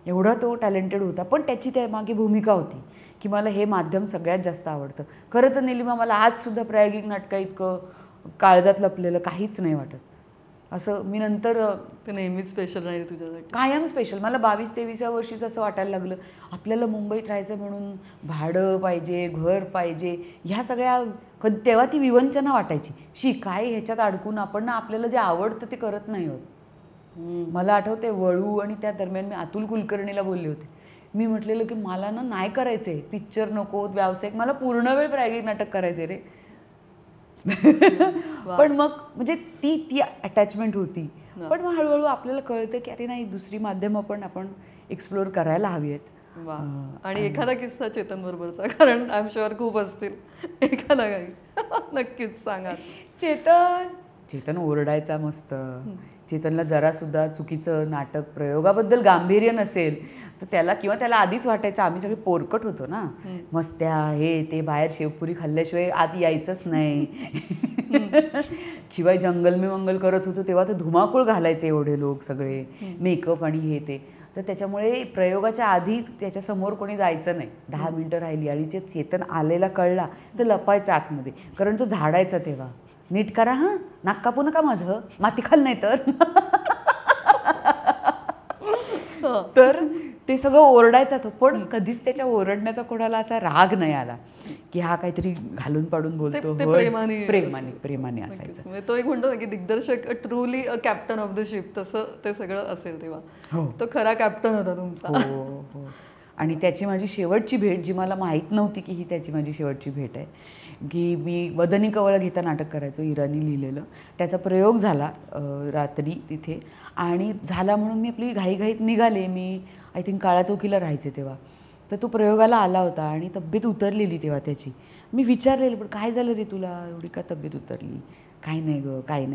एवढा तो टॅलेंटेड होता. पण त्याची त्या मागे भूमिका होती की मला हे माध्यम सगळ्यात जास्त आवडतं. खरं तर निलिमा, मला आजसुद्धा प्रायोगिक नाटकं इतकं काळजात लपलेलं काहीच नाही वाटत. असं मी नंतर, ते नेहमीच स्पेशल राहील तुझ्यासाठी, कायम स्पेशल. मला 22-23व्या वर्षीच असं वाटायला लागलं आपल्याला मुंबईत राहायचं म्हणून भाडं पाहिजे, घर पाहिजे, ह्या सगळ्या, तेव्हा ती विवंचना वाटायची, काय ह्याच्यात अडकून आपण ना आपल्याला जे आवडतं ते करत नाही होत. मला आठवते वळू, आणि त्या दरम्यान मी अतुल कुलकर्णीला बोलले होते, मी म्हटलेलं की मला ना नाही करायचं आहे पिक्चर, नको व्यावसायिक, मला पूर्ण वेळ प्रायोगिक नाटक करायचे रे. पण मग म्हणजे ती अटॅचमेंट होती. पण मग हळूहळू आपल्याला कळतं की अरे नाही, दुसरी माध्यमं पण आपण एक्सप्लोअर करायला हवी आहेत. आणि एखादा किस्सा चेतन बरोबरचा, कारण आय एम शुअर खूप असतील, एखादा काही नक्कीच सांगा. चेतन ओरडायचा मस्त. चेतनला जरासुद्धा चुकीचं नाटक प्रयोगाबद्दल गांभीर्य नसेल तर त्याला आधीच वाटायचं आम्ही सगळे पोरकट होतो ना, मस्त्या हे ते, बाहेर शेवपुरी खाल्ल्याशिवाय आत यायचंच नाही. शिवाय जंगल में मंगल करत होतो तेव्हा तर धुमाकूळ घालायचे एवढे लोक सगळे, मेकअप आणि हे ते. तर त्याच्यामुळे प्रयोगाच्या आधी त्याच्यासमोर कोणी जायचं नाही. 10 मिनटं राहिली आणि चेतन आलेला कळला तर लपायचं आतमध्ये, कारण तो झाडायचा तेव्हा, नीट करा हां, नाक कापू नका माझं, माती खाल नाही तर ते सगळं ओरडायचा तो. पण कधीच त्याच्या ओरडण्याचा कोणाला असा राग नाही आला की हा काहीतरी घालून पाडून बोलतो, प्रेमाने असायचं. तो एक म्हणतो ना की दिग्दर्शक truly a captain of the ship, तसं ते सगळं असेल तेव्हा. तो खरा कॅप्टन होता तुमचा. हो. आणि त्याची माझी शेवटची भेट, जी मला माहीत नव्हती की ही त्याची माझी शेवटची भेट आहे, की मी वदनी कवळ घेता नाटक करायचो, इराणी लिहिलेलं. त्याचा प्रयोग झाला रात्री तिथे, आणि झाला म्हणून मी आपली घाईघाईत निघाले. मी आय थिंक काळा चौकीला राहायचे तेव्हा. तर तो प्रयोगाला आला होता आणि तब्येत उतरलेली तेव्हा त्याची. मी विचारलेलं, पण काय झालं रे तुला, एवढी का तब्येत उतरली? काही नाही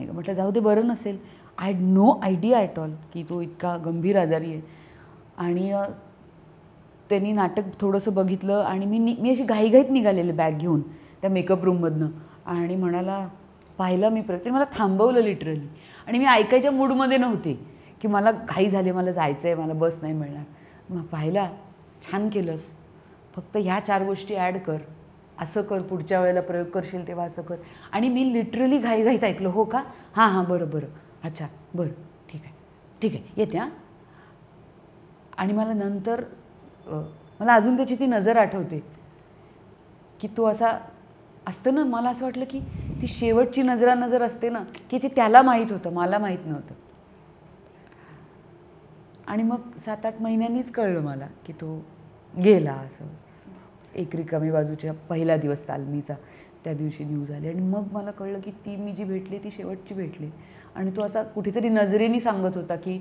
गं. म्हटलं जाऊ दे, बरं नसेल. I had no idea at all की तो इतका गंभीर आजारी आहे. आणि त्यांनी नाटक थोडंसं बघितलं आणि मी अशी घाईघाईत निघालेले बॅग घेऊन त्या मेकअप रूममधनं, आणि म्हणाला पाहिलं मी प्रत्येक, मला थांबवलं लिटरली. आणि मी ऐकायच्या मूडमध्ये नव्हते की मला घाई झाली, मला जायचं आहे, मला बस नाही मिळणार. मग पाहिला, छान केलंस, फक्त ह्या 4 गोष्टी ॲड कर, असं कर, पुढच्या वेळेला प्रयोग करशील तेव्हा असं कर. आणि मी लिटरली घाईघाईत ऐकलं. हो का, हां हां बरं बरं, अच्छा बरं, ठीक आहे ठीक आहे, येते हां. आणि मला नंतर मला अजून त्याची ती नजर आठवते की तो असा असतं ना, मला असं वाटलं की ती शेवटची नजर असते ना, की ती त्याला माहीत होतं, मला माहीत नव्हतं. आणि मग 7-8 महिन्यांनीच कळलं मला की तो गेला. असं एक रिकामी बाजूच्या पहिला दिवस तालमीचा त्या दिवशी न्यूज आली. आणि मग मला कळलं की ती मी जी भेटली ती शेवटची भेटली. आणि तो असा कुठेतरी नजरेने सांगत होता की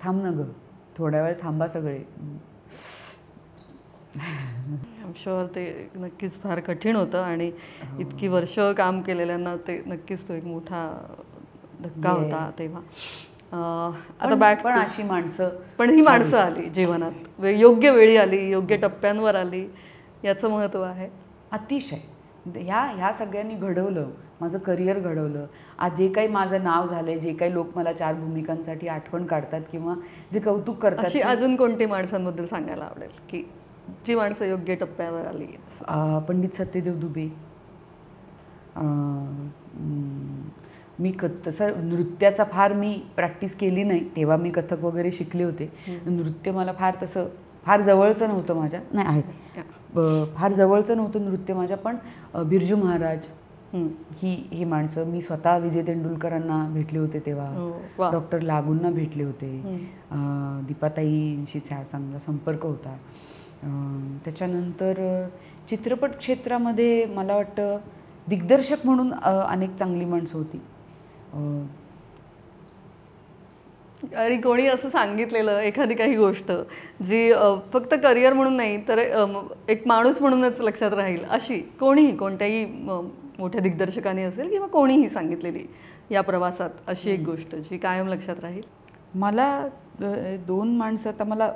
थांब ना गं, थोड्या वेळ थांबा सगळे. आय शुअर ते नक्कीच फार कठीण होतं आणि इतकी वर्ष काम केलेल्यांना ते नक्कीच तो एक मोठा धक्का होता तेव्हा. आता बॅक पण अशी माणसं, पण ही माणसं आली जीवनात, योग्य वेळी आली, योग्य टप्प्यांवर आली, याचं महत्त्व आहे अतिशय. ह्या सगळ्यांनी घडवलं, माझं करिअर घडवलं. आज जे काही माझं नाव झालंय, जे काही लोक मला 4 भूमिकांसाठी आठवण काढतात किंवा जे कौतुक करतात. अशी अजून कोणती माणसांबद्दल सांगायला आवडेल की जी माणसं योग्य टप्प्यावर आली? पंडित सत्यदेव दुबे. मी तसं नृत्याचा फार मी प्रॅक्टिस केली नाही तेव्हा, मी कथक वगैरे शिकले होते. नृत्य मला फार जवळचं नव्हतं माझ्या, नाही आहेत फार जवळचं नव्हतं नृत्य माझ्या. पण बिरजू महाराज ही माणसं, मी स्वतः विजय तेंडुलकरांना भेटले होते तेव्हा, डॉक्टर लागूंना भेटले होते, दीपाताईंशी चांगला संपर्क होता. त्याच्यानंतर चित्रपट क्षेत्रामध्ये मला वाटतं दिग्दर्शक म्हणून अनेक चांगली माणसं होती. आणि कोणी असं सांगितलेलं एखादी काही गोष्ट जी फक्त करिअर म्हणून नाही तर एक माणूस म्हणूनच लक्षात राहील, अशी कोणीही कोणत्याही मोठ्या दिग्दर्शकाने असेल किंवा कोणीही सांगितलेली या प्रवासात अशी एक गोष्ट जी कायम लक्षात राहील? मला 2 माणसं, आता मला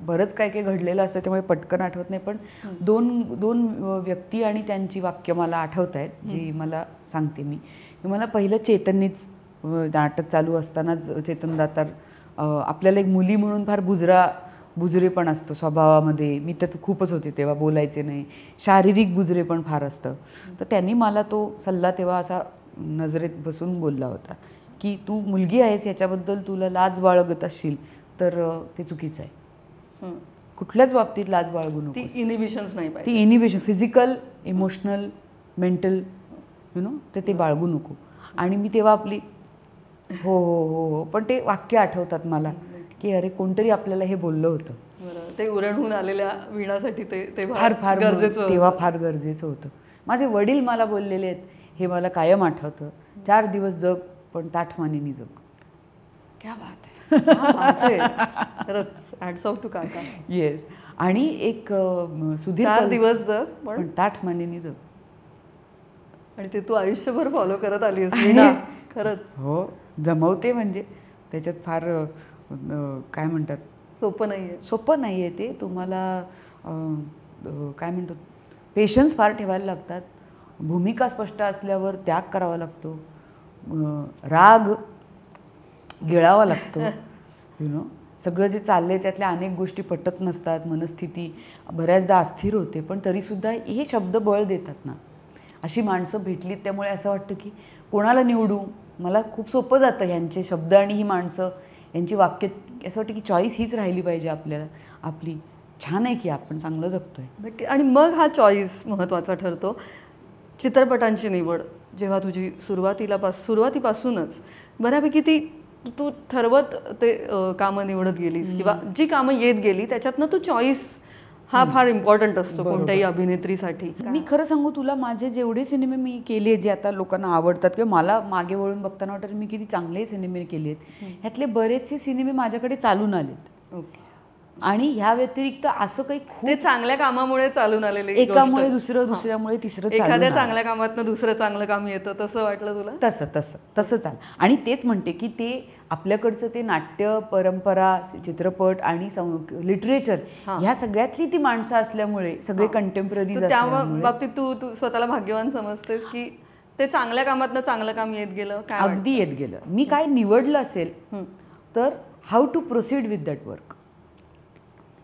बरंच काय काय घडलेलं असतं त्यामुळे पटकन आठवत नाही, पण दोन व्यक्ती आणि त्यांची वाक्य मला आठवत आहेत जी मला सांगते मी. मला पहिलं चेतननीच, नाटक चालू असतानाच चेतन दातार, आपल्याला एक मुली म्हणून फार बुजरेपण असतं स्वभावामध्ये. मी तर खूपच होते तेव्हा, बोलायचे नाही, शारीरिक बुजरेपण फार असतं. तर त्यांनी मला तो सल्ला तेव्हा असा नजरेत बसून बोलला होता की तू मुलगी आहेस, याच्याबद्दल तुला लाज बाळगत असशील तर ते चुकीचं आहे. कुठल्याच बाबतीत लाज बाळगू नको. ती इनिबिशन्स नाही पाहिजे, ती इनिबिशन फिजिकल, इमोशनल, मेंटल, ते बाळगू नको. आणि मी तेव्हा आपली हो हो हो हो, पण ते वाक्य आठवतात मला की अरे कोणतरी आपल्याला हे बोललं होतं. ते उरणहून आलेल्या वीणासाठी ते फार गरजेचं, तेव्हा फार गरजेचं होतं. माझे वडील मला बोललेले आहेत हे मला कायम आठवतं, 4 दिवस जग पण ताठमानेनी जग. क्या बात आहे. खरंच हॅट्स ऑफ टू काका. येस. आणि एक सुधीर 4 दिवस जग पण ताठमानेनी जग. आणि ते तू आयुष्यभर फॉलो करत आली आहेस खरंच. हो, जमवते म्हणजे त्याच्यात फार काय म्हणतात, सोपं नाही आहे ते. तुम्हाला काय म्हणतो, पेशन्स फार ठेवायला लागतात, भूमिका स्पष्ट असल्यावर त्याग करावा लागतो, राग गिळावा लागतो. सगळं जे चाललंय त्यातल्या अनेक गोष्टी पटत नसतात, मनस्थिती बऱ्याचदा अस्थिर होते, पण तरीसुद्धा हे शब्द बळ देतात ना. अशी माणसं भेटलीत त्यामुळे असं वाटतं की कोणाला निवडू. मला खूप सोपं जातं ह्यांचे शब्द आणि ही माणसं, यांची वाक्य. असं वाटतं की चॉईस हीच राहिली पाहिजे आपल्याला, आपली. छान आहे की आपण चांगलं जगतोय. आणि मग हा चॉईस महत्त्वाचा ठरतो. चित्रपटांची निवड जेव्हा तुझी सुरुवातीपासूनच बऱ्यापैकी ती तू ठरवत ते कामं निवडत गेलीस किंवा जी कामं येत गेली त्याच्यातनं तू चॉईस हा फार इम्पॉर्टंट असतो कोणत्याही अभिनेत्रीसाठी. मी खरं सांगू तुला, माझे जेवढे सिनेमे मी केले जे आता लोकांना आवडतात किंवा मला मागे वळून बघताना वाटतं मी किती चांगले सिनेमे केले आहेत, ह्यातले बरेचसे सिनेमे माझ्याकडे चालून आलेत. ओके. आणि ह्या व्यतिरिक्त असं काही खूप चांगल्या कामामुळे चालून आलेले, एकामुळे दुसरं, दुसऱ्यामुळे तिसरं, एखाद्या चांगल्या कामातनं दुसरं चांगलं काम येतं, तसं वाटलं तुला? तसं चाल. आणि तेच म्हणते की ते आपल्याकडचं ते नाट्य परंपरा, चित्रपट आणि लिटरेचर ह्या सगळ्यातली ती माणसं असल्यामुळे, सगळे कंटेम्पररीज त्या बाबतीत तू स्वतःला भाग्यवान समजतेस की ते चांगल्या कामातनं चांगलं काम येत गेलं? अगदी येत गेलं. मी काय निवडलं असेल तर how to proceed with that work,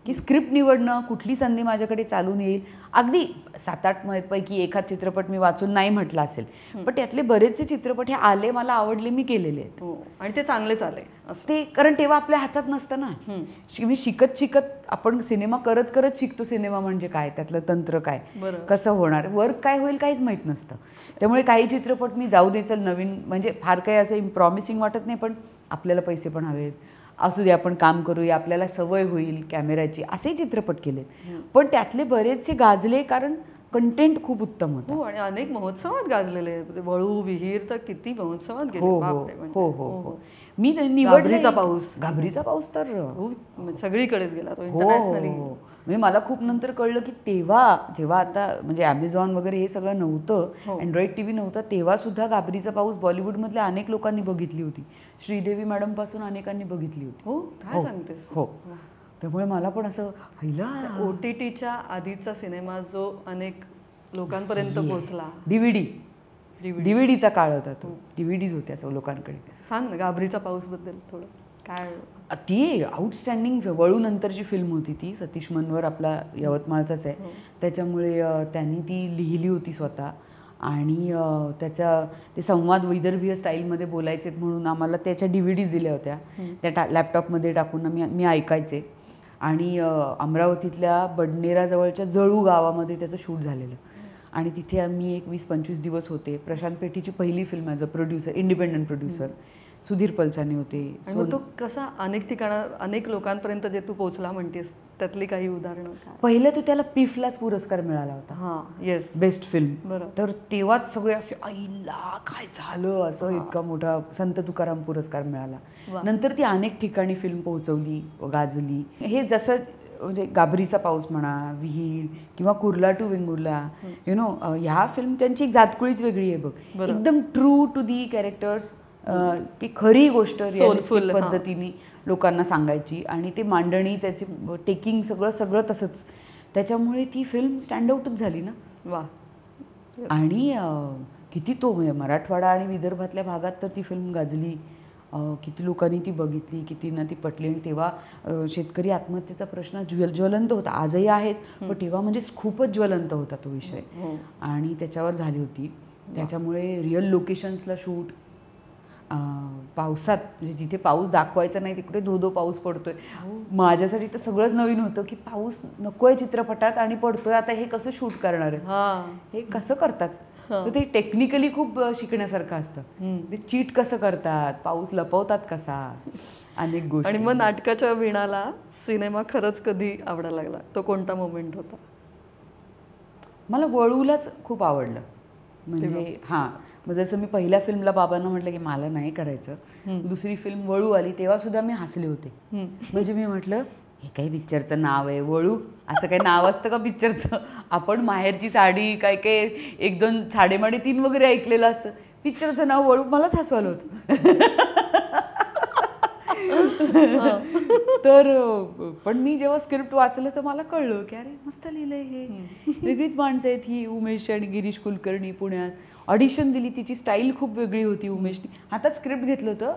की स्क्रिप्ट निवडणं, कुठली संधी माझ्याकडे चालून येईल. अगदी 7-8 पैकी एखाद चित्रपट मी वाचून नाही म्हटलं असेल, पण त्यातले बरेचसे चित्रपट हे आले, मला आवडले, मी केलेले आहेत. आणि ते चांगलेच आले ते, कारण तेव्हा आपल्या हातात नसतं ना. मी शिकत आपण सिनेमा करत करत शिकतो सिनेमा म्हणजे काय, त्यातलं तंत्र काय, कसं होणार, वर्क काय होईल काहीच माहीत नसतं. त्यामुळे काही चित्रपट मी जाऊ दे, चल नवीन, म्हणजे फार काही असं प्रॉमिसिंग वाटत नाही, पण आपल्याला पैसे पण हवेत, असू दे आपण काम करूया, आपल्याला सवय होईल कॅमेऱ्याची, असे चित्रपट केलेत. पण त्यातले बरेचसे गाजले कारण कंटेंट खूप उत्तम होतं. आणि अनेक महोत्सवात गाजलेले, वळू, विहीर तर किती महोत्सवात गेले. हो हो हो. मी निवडलीचा पाऊस तर सगळीकडेच गेला तो, इंटरनॅशनली. म्हणजे मला खूप नंतर कळलं की तेव्हा जेव्हा आता म्हणजे ॲमेझॉन वगैरे हे सगळं नव्हतं, अँड्रॉइड टीव्ही नव्हता, तेव्हा सुद्धा घाबरीचा पाऊस बॉलिवूडमधल्या अनेक लोकांनी बघितली होती. श्रीदेवी मॅडम पासून अनेकांनी बघितली होती. हो, काय सांगतेस. हो, त्यामुळे मला पण असं OTTच्या आधीचा सिनेमा जो अनेक लोकांपर्यंत पोहोचला. डीव्हीडीचा काळ होता तो, DVDs होत्या असं लोकांकडे. सांग ना घाबरीचा पाऊस बद्दल थोडं काय. ती आउटस्टँडिंग वळू नंतरची फिल्म होती ती. सतीश मनवर आपला यवतमाळचाच आहे, त्याच्यामुळे त्यांनी ती लिहिली होती स्वतः. आणि त्याच्या ते संवाद विदर्भीय स्टाईलमध्ये बोलायचेत म्हणून आम्हाला त्याच्या DVDs दिल्या होत्या, त्या लॅपटॉपमध्ये टाकून मी ऐकायचे. आणि अमरावतीतल्या बडनेराजवळच्या जळू गावामध्ये त्याचं शूट झालेलं. आणि तिथे आम्ही एक 20-25 दिवस होते. प्रशांत पेठीची पहिली film as a producer, independent producer. Sudhir Palsane होते. मग तो कसा अनेक अनेक लोकांपर्यंत जे तू पोहोचला म्हणतेस, त्यातली काही उदाहरणं. पहिलं तो त्याला पिफलाच पुरस्कार मिळाला होता. हां, येस, बेस्ट फिल्म. तर तेव्हाच सगळे असे आईला काय झालं असं, इतका मोठा संत तुकाराम पुरस्कार मिळाला. नंतर ती अनेक ठिकाणी फिल्म पोहोचवली, गाजली. हे जसं म्हणजे गाभरीचा पाऊस म्हणा, विहीर किंवा कुर्ला टू वेंगुर्ला, ह्या फिल्म त्यांची एक जातकुळीच वेगळी आहे बघ. एकदम ट्रू टू दी कॅरेक्टर्स, की खरी गोष्ट रिअलिस्टिक पद्धतीने लोकांना सांगायची, आणि ते मांडणी, त्याची टेकिंग, सगळं तसंच. त्याच्यामुळे ती फिल्म स्टँडआउटच झाली ना. वा. आणि किती तो म्हणजे मराठवाडा आणि विदर्भातल्या भागात तर ती फिल्म गाजली. किती लोकांनी ती बघितली, कितींना ती पटली. आणि तेव्हा शेतकरी आत्महत्येचा प्रश्न ज्वलंत होता, आजही आहेच, पण तेव्हा म्हणजे खूपच ज्वलंत होता तो विषय. आणि त्याच्यावर झाली होती. त्याच्यामुळे रिअल लोकेशन्सला शूट, पावसात, म्हणजे जिथे पाऊस दाखवायचा नाही तिकडे धो पाऊस पडतोय. माझ्यासाठी तर सगळंच नवीन होतं की पाऊस नकोय चित्रपटात आणि पडतोय, आता हे कसं शूट करणार आहे, हे कसं करतात. तर ते टेक्निकली खूप शिकण्यासारखं असतं. ते चीट कसं करतात, पाऊस लपवतात कसा, अनेक गोष्टी. आणि मग नाटकाच्या वीणाला सिनेमा खरंच कधी आवडायला लागला, तो कोणता मोमेंट होता? मला वळूलाच खूप आवडलं. म्हणजे मग जसं मी पहिल्या फिल्मला बाबांना म्हटलं की मला नाही करायचं, दुसरी फिल्म वळू आली तेव्हा सुद्धा मी हसले होते. म्हणजे मी म्हटलं हे काही पिक्चरचं नाव आहे वळू, असं काही नाव असतं का पिक्चरचं? आपण माहेरची साडी, काय 1-2 साडेमाडे 3 वगैरे ऐकलेलं असतं, पिक्चरचं नाव वळू. मलाच हसू आलं होतं. तर पण मी जेव्हा स्क्रिप्ट वाचलं तर मला कळलं की अरे मस्त लिहिलंय हे, वेगळीच माणसं आहेत ही. उमेश आणि गिरीश कुलकर्णी पुण्यात ऑडिशन दिली, तिची स्टाईल खूप वेगळी होती. उमेशने हातात स्क्रिप्ट घेतलं होतं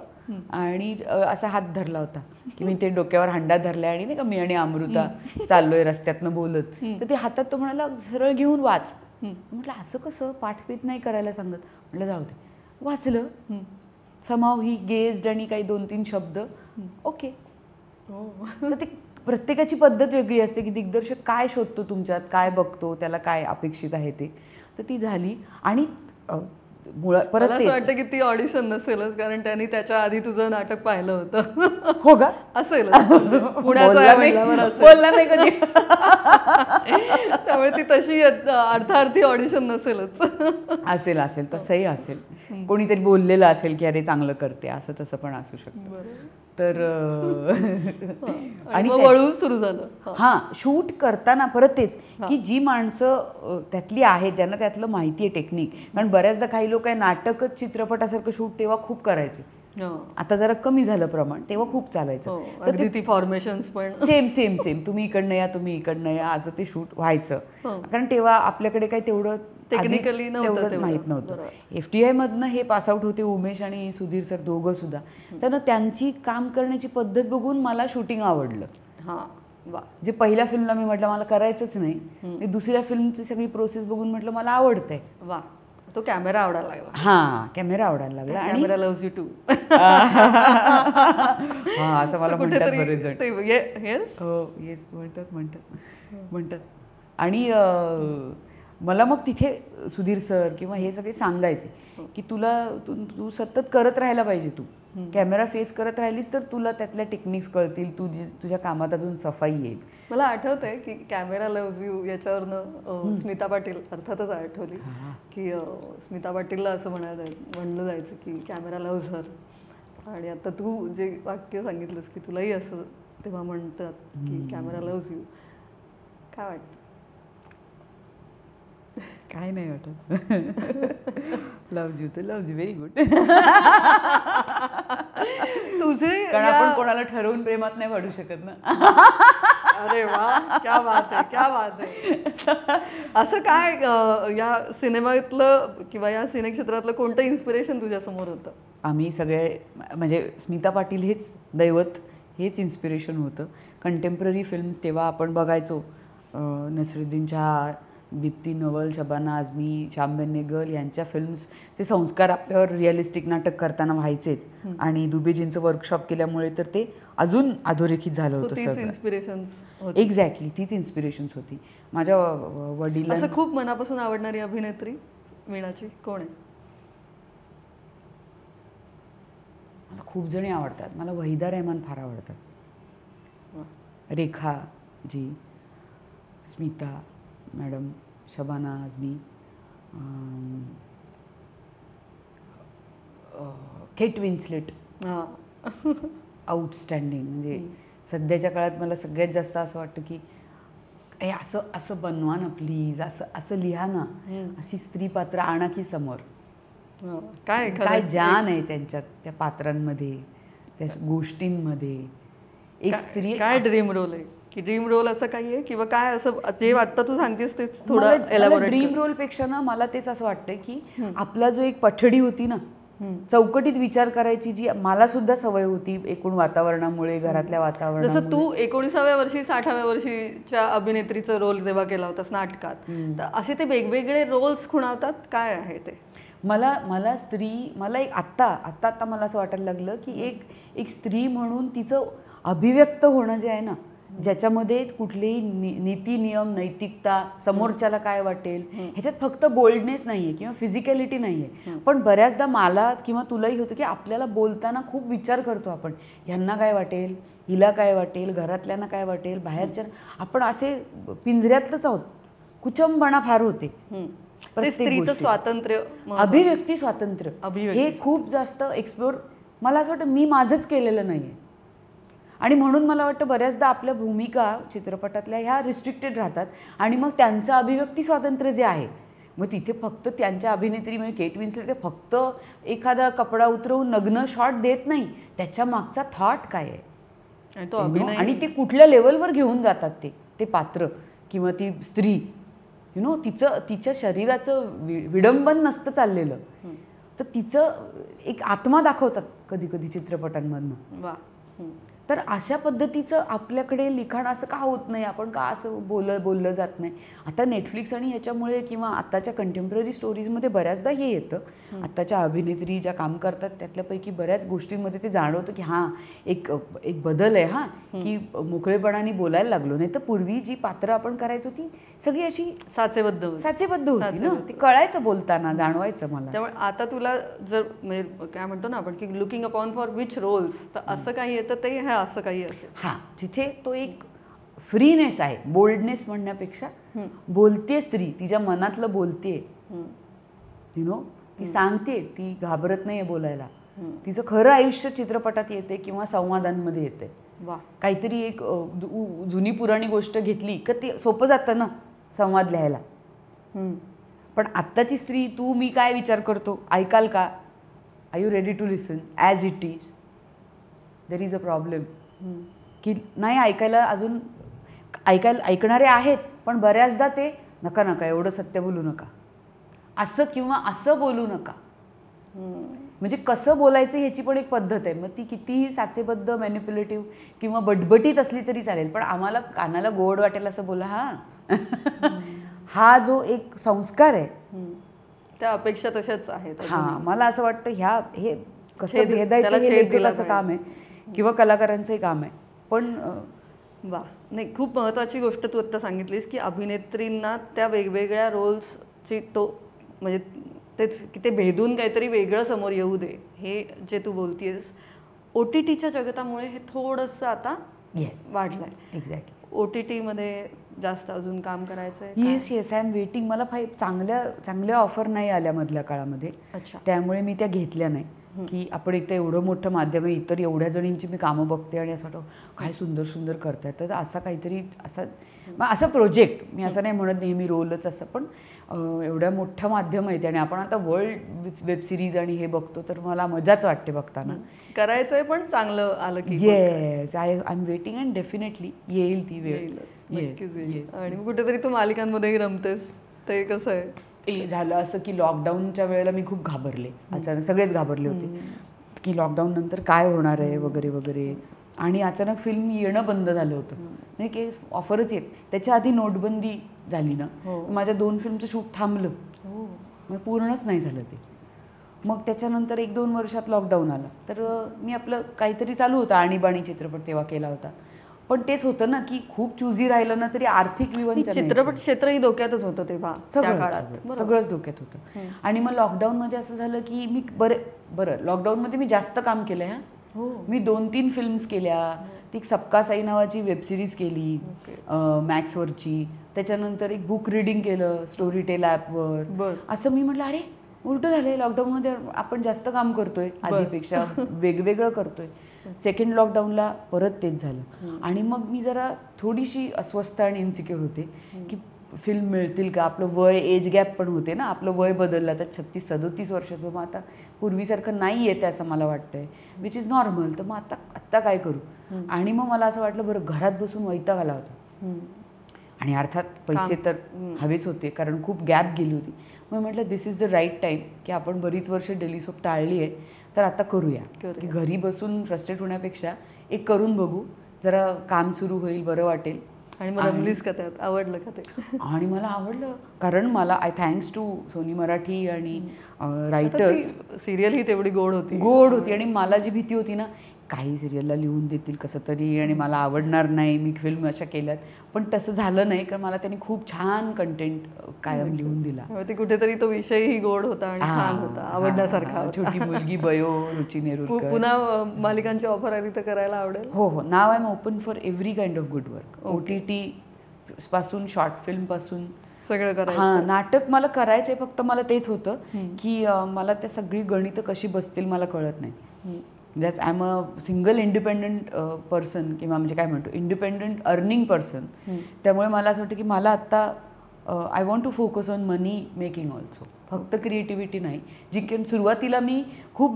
आणि असा हात धरला होता की मी ते डोक्यावर हंडा धरला आणि नाही का मी आणि अमृता चाललोय रस्त्यातनं बोलत, तर ते हातात तो म्हणाला सरळ घेऊन वाच. म्हटलं असं कसं, पाठपीठ नाही करायला सांगत. म्हटलं जाऊ दे, वाचलं. समाव ही गेज्ड आणि काही 2-3 शब्द ओके. तर ते प्रत्येकाची पद्धत वेगळी असते की दिग्दर्शक काय शोधतो तुमच्यात, काय बघतो, त्याला काय अपेक्षित आहे ते. तर ती झाली. आणि परत असं वाटतं की ती ऑडिशन नसेलच, कारण त्यांनी त्याच्या आधी तुझं नाटक पाहिलं होतं. हो का? असेल, बोलला नाही कधी. त्यामुळे ती तशी अर्थार्थी ऑडिशन नसेलच. असेल तसंही असेल. कोणीतरी बोललेलं असेल की अरे चांगलं करते, असं तसं पण असू शकतं. तर आणि वळू सुरू झालं. शूट करताना परत तेच की जी माणसं त्यातली आहेत, ज्यांना त्यातलं माहिती आहे टेक्निक. कारण बऱ्याचदा काही लोक आहे नाटकच चित्रपटासारखं शूट तेव्हा खूप करायचे, आता जरा कमी झालं प्रमाण, तेव्हा खूप चालायचं. तर ती फॉर्मेशन्स पण सेम तुम्ही इकडनं या असं ते शूट व्हायचं. कारण तेव्हा आपल्याकडे काही तेवढं टेक्निकली तेवढं माहीत नव्हतं. FTI मधनं हे पासआउट होते उमेश आणि सुधीर सर, दोघं सुद्धा. त्यांना त्यांची काम करण्याची पद्धत बघून मला शूटिंग आवडलं. वा. जे पहिल्या फिल्मला मी म्हटलं मला करायचंच नाही, ते दुसऱ्या फिल्मची सगळी प्रोसेस बघून म्हटलं मला आवडतंय. वा. तो कॅमेरा आवडायला लागला. हां, कॅमेरा आवडायला लागला आणि कॅमेरा लव्ज यू टू. हां, असं मला म्हणतात बरेच जण. हो, येस म्हणतात. आणि मला मग तिथे सुधीर सर किंवा हे सगळे सांगायचे की तू सतत करत राहायला पाहिजे, तू कॅमेरा फेस करत राहिलीस तर तुला त्यातल्या टेक्निक्स कळतील, तुझ्या कामात अजून सफाई येईल. मला आठवतंय की कॅमेरा लव्ज यू याच्यावरनं स्मिता पाटील अर्थातच आठवली की स्मिता पाटीलला असं म्हणलं जायचं की कॅमेरा लव्ज हर. आणि आता तू जे वाक्य सांगितलंस की तुलाही असं तेव्हा म्हणतात की कॅमेरा लव्ज यू. काय वाटतं? काय नाही वाटत. लव्ज यू तर लव्ज यू, व्हेरी गुड. तुझे कारण आपण कोणाला ठरवून प्रेमात नाही पडू शकत ना. अरे वा, क्या बात आहे, क्या बात आहे. असं काय या सिनेमातलं किंवा या सिनेक्षेत्रातलं कोणतं इन्स्पिरेशन तुझ्या समोर होतं? आम्ही सगळे म्हणजे स्मिता पाटील हेच दैवत, हेच इन्स्पिरेशन होतं. कंटेम्पररी फिल्म्स तेव्हा आपण बघायचो, नसरुद्दीन शाह, दीप्ती नवल, शबाना आझमी, श्याम बेनेगल यांच्या फिल्म्स, ते संस्कार आपल्यावर रिअलिस्टिक नाटक करताना व्हायचेच. आणि दुबेजींचं वर्कशॉप केल्यामुळे तर ते अजून अधोरेखित झालं होतं सगळं. एक्झॅक्टली तीच इन्स्पिरेशन्स होती. माझ्या वडिलांना असं खूप मनापासून आवडणारी अभिनेत्री वीणाची कोण आहे? मला खूप जणी आवडतात. मला वहिदा रहमान फार आवडतात, रेखा जी, स्मिता मॅडम, शबाना आझमी, केट विन्स्लेट आउटस्टँडिंग. म्हणजे सध्याच्या काळात मला सगळ्यात जास्त असं वाटतं की हे असं बनवा ना प्लीज, असं लिहा ना, अशी स्त्री पात्र आणा की समोर. काय जान आहे त्यांच्यात, त्या पात्रांमध्ये, त्या गोष्टींमध्ये. एक स्त्री काय ड्रीम रोल आहे की ड्रीम रोल असं काही आहे किंवा काय असं जे वाटतं तू सांगतेस तेच थोडं एलॅबोरेट. ड्रीम रोल पेक्षा ना मला तेच असं वाटतं की आपला जो एक पठडी होती ना, चौकटीत विचार करायची, जी मला सुद्धा सवय होती एकूण वातावरणामुळे, घरातल्या वातावरणामुळे. जसं तू 19व्या वर्षी 60व्या वर्षीच्या अभिनेत्रीचा रोल तेव्हा केला होतास नाटकात, तर असे ते वेगवेगळे रोल्स खुणावतात. काय आहे ते? मला स्त्री, मला एक आत्ता मला असं वाटायला लागलं की एक स्त्री म्हणून तिचं अभिव्यक्त होणं जे आहे ना, ज्याच्यामध्ये कुठलेही नीती नियम, नैतिकता, समोरच्याला काय वाटेल ह्याच्यात फक्त बोल्डनेस नाही आहे किंवा फिजिकॅलिटी नाही आहे, पण बऱ्याचदा मला किंवा तुलाही होतं की आपल्याला बोलताना खूप विचार करतो आपण, ह्यांना काय वाटेल, हिला काय वाटेल, घरातल्यांना काय वाटेल, बाहेरच्या. आपण असे पिंजऱ्यातलंच आहोत, कुचंबणा फार होते. स्त्रीचं स्वातंत्र्य, अभिव्यक्ती स्वातंत्र्य हे खूप जास्त एक्सप्लोर मला असं वाटतं मी माझंच केलेलं नाही आहे. आणि म्हणून मला वाटतं बऱ्याचदा आपल्या भूमिका चित्रपटातल्या ह्या रिस्ट्रिक्टेड राहतात. आणि मग त्यांचं अभिव्यक्ती स्वातंत्र्य जे आहे, मग तिथे फक्त त्यांच्या अभिनेत्री म्हणजे केट विन्स्लेट फक्त एखादा कपडा उतरवून नग्न शॉट देत नाही, त्याच्या मागचा थॉट काय आहे आणि ते कुठल्या लेवलवर घेऊन जातात ते पात्र किंवा ती स्त्री. तिच्या शरीराचं विडंबन नसतं चाललेलं, तर तिचं एक आत्मा दाखवतात कधी कधी चित्रपटांमधनं. तर अशा पद्धतीचं आपल्याकडे लिखाण असं का होत नाही, आपण का असं बोललं जात नाही. आता नेटफ्लिक्स आणि ह्याच्यामुळे किंवा आत्ताच्या कंटेम्पररी स्टोरीजमध्ये बऱ्याचदा हे येतं, आत्ताच्या अभिनेत्री ज्या काम करतात त्यातल्यापैकी बऱ्याच गोष्टींमध्ये ते जाणवतं की हां एक बदल आहे, हां की मोकळेपणाने बोलायला लागलो. नाही तर पूर्वी जी पात्रं आपण करायचो ती सगळी अशी साचेबद्ध होती ना, ते कळायचं बोलताना, जाणवायचं मला. त्यामुळे आता तुला जर म्हणजे काय म्हणतो ना आपण की looking upon for which roles, तर असं काही येतं ते असं काही असेल. हां, तिथे तो एक फ्रीनेस आहे, बोल्डनेस म्हणण्यापेक्षा बोलते स्त्री, तिच्या मनातलं बोलते, ती सांगते, ती घाबरत नाहीये बोलायला. तिचं खरं आयुष्य चित्रपटात येते किंवा संवादांमध्ये येते. काहीतरी एक जुनी पुराणी गोष्ट घेतली का ते सोपं जातं ना संवाद लिहायला. पण आत्ताची स्त्री, तू मी काय विचार करतो ऐकाल का, are you ready to listen as it is. There is a problem की नाही ऐकायला, अजून ऐकणारे आहेत पण बऱ्याचदा ते नका एवढं सत्य बोलू नका, असं किंवा असं बोलू नका. म्हणजे कसं बोलायचं ह्याची पण एक पद्धत आहे. मग ती कितीही साचेबद्ध मॅनिप्युलेटिव्ह किंवा बटबटीत असली तरी चालेल, पण आम्हाला कानाला गोड वाटेल असं बोला. हा जो एक संस्कार आहे, त्या अपेक्षा तशाच आहेत. हां, मला असं वाटतं हे कसं छेद, भेदायचं त्याला हे छेद दिला लेखकाचं काम आहे किंवा कलाकारांचंही काम आहे. पण वा, नाही, खूप महत्त्वाची गोष्ट तू आत्ता सांगितलीस की अभिनेत्रींना त्या वेगवेगळ्या रोल्सची म्हणजे तेच की ते भेदून काहीतरी वेगळं समोर येऊ दे. हे जे तू बोलतेस OTTच्या जगतामुळे हे थोडंसं आता वाढलं आहे. एक्झॅक्टली. OTTमध्ये जास्त अजून काम करायचं आहे. Yes I am waiting. मला चांगल्या ऑफर नाही आल्या मधल्या काळामध्ये. अच्छा. त्यामुळे मी त्या घेतल्या नाही की आपण एक तर एवढं मोठं माध्यम आहे, इतर एवढ्या जणींची मी कामं बघते आणि असं वाटतं काय सुंदर सुंदर करतायत, तर असा काहीतरी असं प्रोजेक्ट, मी असं नाही म्हणत नेहमी रोलच असं, पण एवढ्या मोठं माध्यम आहे आणि आपण आता वर्ल्ड वेब सिरीज आणि हे बघतो तर मला मजाच वाटते बघताना. करायचंय पण चांगलं आलं की. Yes, I am waiting and definitely येईल ती वेळ. आणि कुठेतरी तू मालिकांमध्येही रमतेस, ते कसं आहे? ते झालं असं की लॉकडाऊनच्या वेळेला मी खूप घाबरले, अचानक सगळेच घाबरले होते की लॉकडाऊन नंतर काय होणार आहे वगैरे वगैरे. आणि अचानक फिल्म येणं बंद झालं होतं, नाही की ऑफरच येत. त्याच्या आधी नोटबंदी झाली ना, माझ्या 2 फिल्मचं शूट थांबलं, मग पूर्णच नाही झालं ते. मग त्याच्यानंतर 1-2 वर्षात लॉकडाऊन आला, तर मी आपलं काहीतरी चालू होतं, आणीबाणी चित्रपट तेव्हा केला होता. पण तेच होतं ना की खूप चुजी राहिलं ना तरी आर्थिक विवंचन, चित्रपट क्षेत्रही धोक्यातच होतं तेव्हा, सगळंच धोक्यात होतं. आणि मग लॉकडाऊनमध्ये असं झालं की मी बरं लॉकडाऊनमध्ये मी जास्त काम केलं आहे. मी 2-3 फिल्म्स केल्या. ती सबका साई नावाची वेबसिरीज केली मॅक्सवरची. त्याच्यानंतर एक बुक रिडिंग केलं स्टोरीटेल ॲपवर. असं मी म्हटलं अरे उलटं झालंय, लॉकडाऊनमध्ये आपण जास्त काम करतोय आधीपेक्षा, वेगवेगळं करतोय. सेकंड लॉकडाऊनला परत तेच झालं. आणि मग मी जरा थोडीशी अस्वस्थ आणि इन्सिक्युअर होते की फिल्म मिळतील का. आपलं वय, एज गॅप पण होते ना, आपलं वय बदललं, आता 36-37 वर्षाचं. मग आता पूर्वीसारखं नाही येते असं मला वाटतंय, विच इज नॉर्मल. तर मग आत्ता काय करू. आणि मग मला असं वाटलं बरं घरात बसून वैताग आला होता आणि अर्थात पैसे तर हवेच होते कारण खूप गॅप गेली होती. मग म्हटलं दिस इज द राईट टाईम की आपण बरीच वर्ष डेली सोप टाळली आहे, तर आता करूया की घरी बसून फ्रस्ट्रेट होण्यापेक्षा एक करून बघू, जरा काम सुरू होईल, बरं वाटेल. आणि मला रमलीस का त्यात, आवडलं का ते? आणि मला आवडलं कारण मला थँक्स टू सोनी मराठी आणि रायटर्स, सिरियल ही तेवढी गोड होती. आणि मला जी भीती होती ना काही सिरियलला लिहून देतील कसं तरी आणि मला आवडणार नाही, मी फिल्म अशा केल्यात, पण तसं झालं नाही कारण मला त्यांनी खूप छान कंटेंट कायम लिहून दिला. ते कुठेतरी तो विषयही गोड होता आणि छान होता, आवडण्यासारखा. छोटी मुलगी बयो, रुची नेरुरकर. पुन्हा मालिकांची ऑफर आली तर करायला आवडेल. हो, नाव I am open for every kind of good work. OTT पासून, शॉर्ट फिल्म पासून सगळं करायचं. हां, नाटक मला करायचंय, फक्त मला तेच होतं की मला त्या सगळी गणितं कशी बसतील मला कळत नाही. That's I am a single independent person, किंवा म्हणजे काय म्हणतो इंडिपेंडंट अर्निंग पर्सन. त्यामुळे मला असं वाटतं की मला आत्ता I want to focus on money making also, फक्त क्रिएटिव्हिटी नाही. जी की सुरुवातीला मी खूप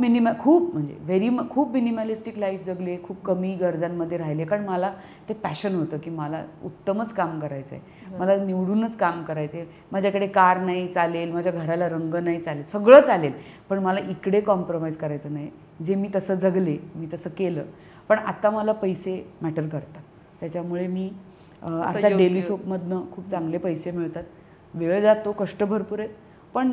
मिनिमलिस्टिक लाईफ जगले, खूप कमी गरजांमध्ये राहिले, कारण मला ते पॅशन होतं की मला उत्तमच काम करायचं आहे, मला निवडूनच काम करायचं आहे. माझ्याकडे कार नाही चालेल, माझ्या घराला रंग नाही चालेल, सगळं चालेल, पण मला इकडे कॉम्प्रोमाइज करायचं नाही. जे मी तसं जगले, मी तसं केलं. पण आता मला पैसे मॅटर करतात, त्याच्यामुळे मी आता डेली सोपमधनं खूप चांगले पैसे मिळतात. वेळ जातो, कष्ट भरपूर आहेत, पण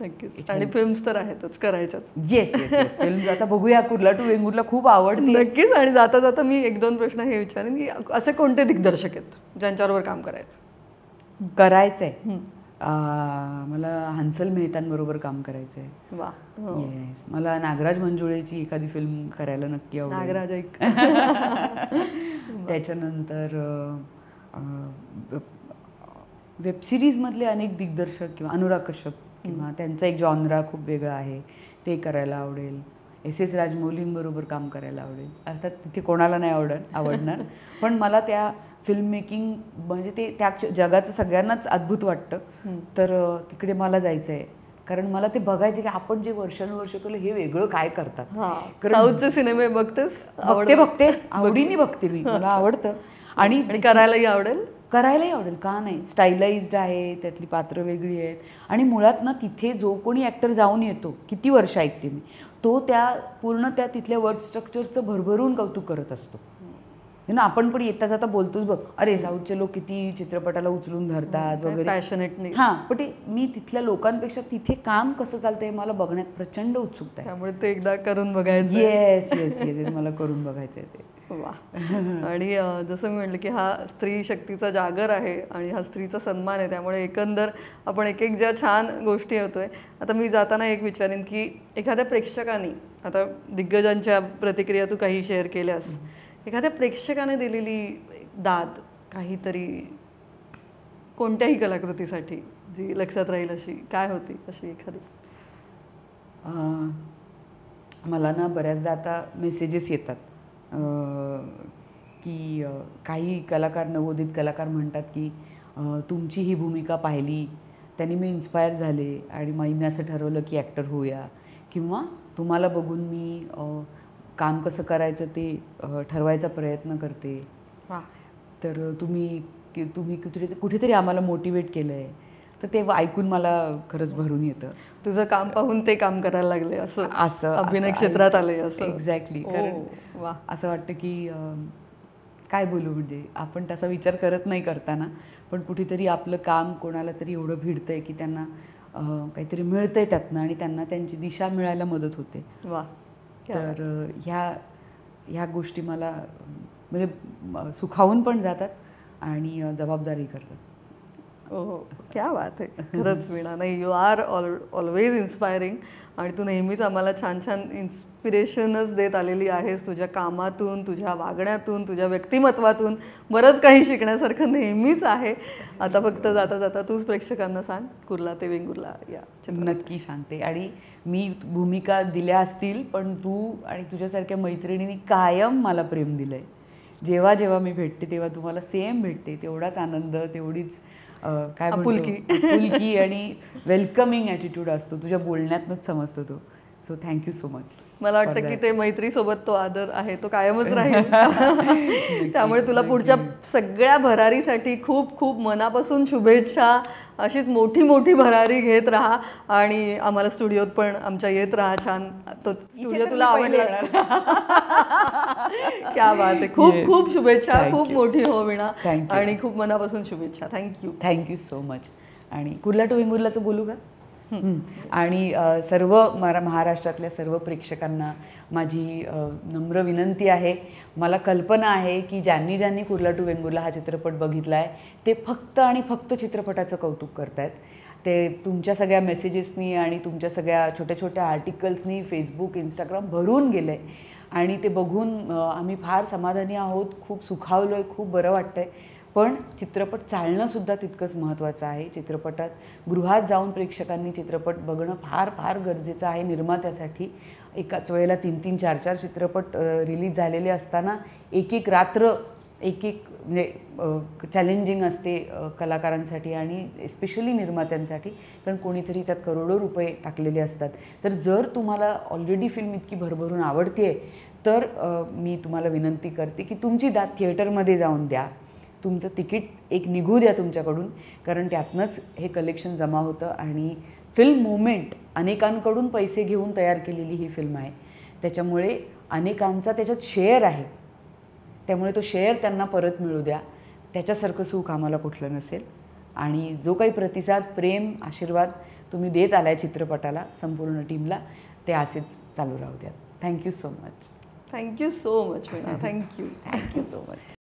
नक्कीच. आणि फिल्म्स तर आहेतच करायच्याच. येस फिल्म्स आता बघूया. कुर्ला टू वेंगुर्ला खूप आवडते. नक्कीच. आणि जाता जाता मी 1-2 प्रश्न हे विचारेन की असे कोणते दिग्दर्शक आहेत ज्यांच्याबरोबर काम करायचंय? मला हंसल मेहतांबरोबर काम करायचं आहे. वा. येस, मला नागराज मंजुळेची एखादी फिल्म करायला नक्की आवडेल. नागराज एक. त्याच्यानंतर वेबसिरीजमधले अनेक दिग्दर्शक किंवा अनुराग कश्यप किंवा त्यांचा एक जॉनरा खूप वेगळा आहे, ते करायला आवडेल. SS राजमौलींबरोबर काम करायला आवडेल. अर्थात तिथे कोणाला नाही आवडणार, पण मला त्या फिल्म मेकिंग म्हणजे ते त्या जगाचं सगळ्यांनाच अद्भुत वाटतं, तर तिकडे मला जायचं आहे. कारण मला ते बघायचं की आपण जे वर्षानुवर्ष केलं हे वेगळं काय करतात. साऊथचे सिनेमे बघतेस? बघते आवडीने बघते मी, मला आवडतं. आणि करायलाही आवडेल. करायलाही आवडेल, का नाही. स्टायलाइज्ड आहे, त्यातली पात्र वेगळी आहेत आणि मुळात ना तिथे जो कोणी ॲक्टर जाऊन येतो, किती वर्ष ऐकते मी, तो पूर्ण त्या तिथल्या वर्क स्ट्रक्चरचं भरभरून कौतुक करत असतो. ना आपण पण येता जाता बोलतोच बघ, अरे साऊथचे लोक किती चित्रपटाला उचलून धरतात वगैरे, पॅशनेटली. हां, पण ते मी तिथल्या लोकांपेक्षा तिथे काम कसं चालतंय मला बघण्यात प्रचंड उत्सुकता आहे. त्यामुळे ते एकदा करून बघायचं. येस येस येस, मला करून बघायचं आहे ते. वा. आणि जसं मी म्हटलं की हा स्त्री शक्तीचा जागर आहे आणि हा स्त्रीचा सन्मान आहे, त्यामुळे एकंदर आपण एक एक ज्या छान गोष्टी होतोय. आता मी जाताना एक विचारेन की एखाद्या प्रेक्षकाने, आता दिग्गजांच्या प्रतिक्रिया तू काही शेअर केल्यास, एखाद्या प्रेक्षकाने दिलेली दाद काहीतरी कोणत्याही कलाकृतीसाठी जी लक्षात राहील अशी काय होती, अशी एखादी? मला ना बऱ्याचदा आता मेसेजेस येतात की काही कलाकार, नवोदित कलाकार म्हणतात की तुमची ही भूमिका पाहिली त्यांनी मी इन्स्पायर झाले आणि मी असं ठरवलं की ॲक्टर होऊया, किंवा तुम्हाला बघून मी काम कसं करायचं ते ठरवायचा प्रयत्न करते. वा. तर तुम्ही कुठेतरी आम्हाला मोटिवेट केलं आहे. तर ते ऐकून मला खरंच भरून येतं. तुझं काम पाहून ते काम करायला लागले असं अभिनय असं क्षेत्रात आले असं. एक्झॅक्टली. कारण वा. असं वाटतं की काय बोलू, म्हणजे आपण तसा विचार करत नाही करताना, पण कुठेतरी आपलं काम कोणाला तरी एवढं भिडतंय की त्यांना काहीतरी मिळतंय त्यातनं आणि त्यांना त्यांची दिशा मिळायला मदत होते. वा. तर ह्या गोष्टी मला म्हणजे सुखावून पण जातात आणि जबाबदारी करतात. हो, क्या बात आहे. खरंच वीणा, नाही, यू आर ऑलवेज इन्स्पायरिंग आणि तू नेहमीच आम्हाला छान छान इन्स्पिरेशनच देत आलेली आहेस. तुझ्या कामातून, तुझ्या वागण्यातून, तुझ्या व्यक्तिमत्वातून बरंच काही शिकण्यासारखं नेहमीच आहे. आता फक्त जाता जाता तूच प्रेक्षकांना सांग, कुर्ला ते वेंगुर्ला या नक्की सांगते. आणि मी भूमिका दिल्या असतील, पण तू आणि तुझ्यासारख्या मैत्रिणींनी कायम मला प्रेम दिलं आहे. जेव्हा जेव्हा मी भेटते तेव्हा तुम्हाला सेम भेटते, तेवढाच आनंद, तेवढीच काय आपुलकी आणि वेलकमिंग ॲटिट्यूड असतो तुझ्या बोलण्यातनंच समजतो तो. So thank you so much. मला वाटतं की ते मैत्रीसोबत तो आदर आहे तो कायमच राहील. त्यामुळे तुला पुढच्या सगळ्या भरारीसाठी खूप खूप मनापासून शुभेच्छा. अशीच मोठी मोठी भरारी घेत राहा आणि आम्हाला स्टुडिओत पण आमच्या येत राहा. छान तो स्टुडिओ तुला आवडला. क्या बात आहे. खूप खूप शुभेच्छा. खूप मोठी हो वीणा आणि खूप मनापासून शुभेच्छा. Thank you so much. आणि कुर्ला टू वेंगुर्लाचं बोलू का? आणि सर्व महाराष्ट्रातल्या सर्व प्रेक्षकांना माझी नम्र विनंती आहे. मला कल्पना आहे की ज्यांनी कुर्ला टू वेंगुर्ला हा चित्रपट बघितला आहे ते फक्त आणि फक्त चित्रपटाचं कौतुक करत आहेत. ते तुमच्या सगळ्या मेसेजेसनी आणि तुमच्या सगळ्या छोट्या छोट्या आर्टिकल्सनी फेसबुक, इंस्टाग्राम भरून गेलं आहे आणि ते बघून आम्ही फार समाधानी आहोत, खूप सुखावलो आहे, खूप बरं वाटतं आहे. पण चित्रपट चालणंसुद्धा तितकंच महत्त्वाचं आहे. चित्रपटात गृहात जाऊन प्रेक्षकांनी चित्रपट बघणं फार फार गरजेचं आहे. निर्मात्यासाठी एकाच वेळेला 3-3, 4-4 चित्रपट रिलीज झालेले असताना एक रात्र म्हणजे चॅलेंजिंग असते कलाकारांसाठी आणि एस्पेशली निर्मात्यांसाठी, कारण कोणीतरी त्यात करोडो रुपये टाकलेले असतात. तर जर तुम्हाला ऑलरेडी फिल्म इतकी भरभरून आवडते आहे तर मी तुम्हाला विनंती करते की तुमची दाद थिएटरमध्ये जाऊन द्या. तुमचं तिकीट एक निघू द्या तुमच्याकडून, कारण त्यातनंच हे कलेक्शन जमा होतं. आणि फिल्म मुवमेंट अनेकांकडून पैसे घेऊन तयार केलेली ही फिल्म आहे, त्याच्यामुळे अनेकांचा त्याच्यात शेअर आहे. त्यामुळे तो शेअर त्यांना परत मिळू द्या. त्याच्यासारखं सुख आम्हाला कुठलं नसेल. आणि जो काही प्रतिसाद, प्रेम, आशीर्वाद तुम्ही देत आलाय चित्रपटाला, संपूर्ण टीमला, ते असेच चालू राहू द्या. Thank you so much. Thank you so much Veena. Thank you so much.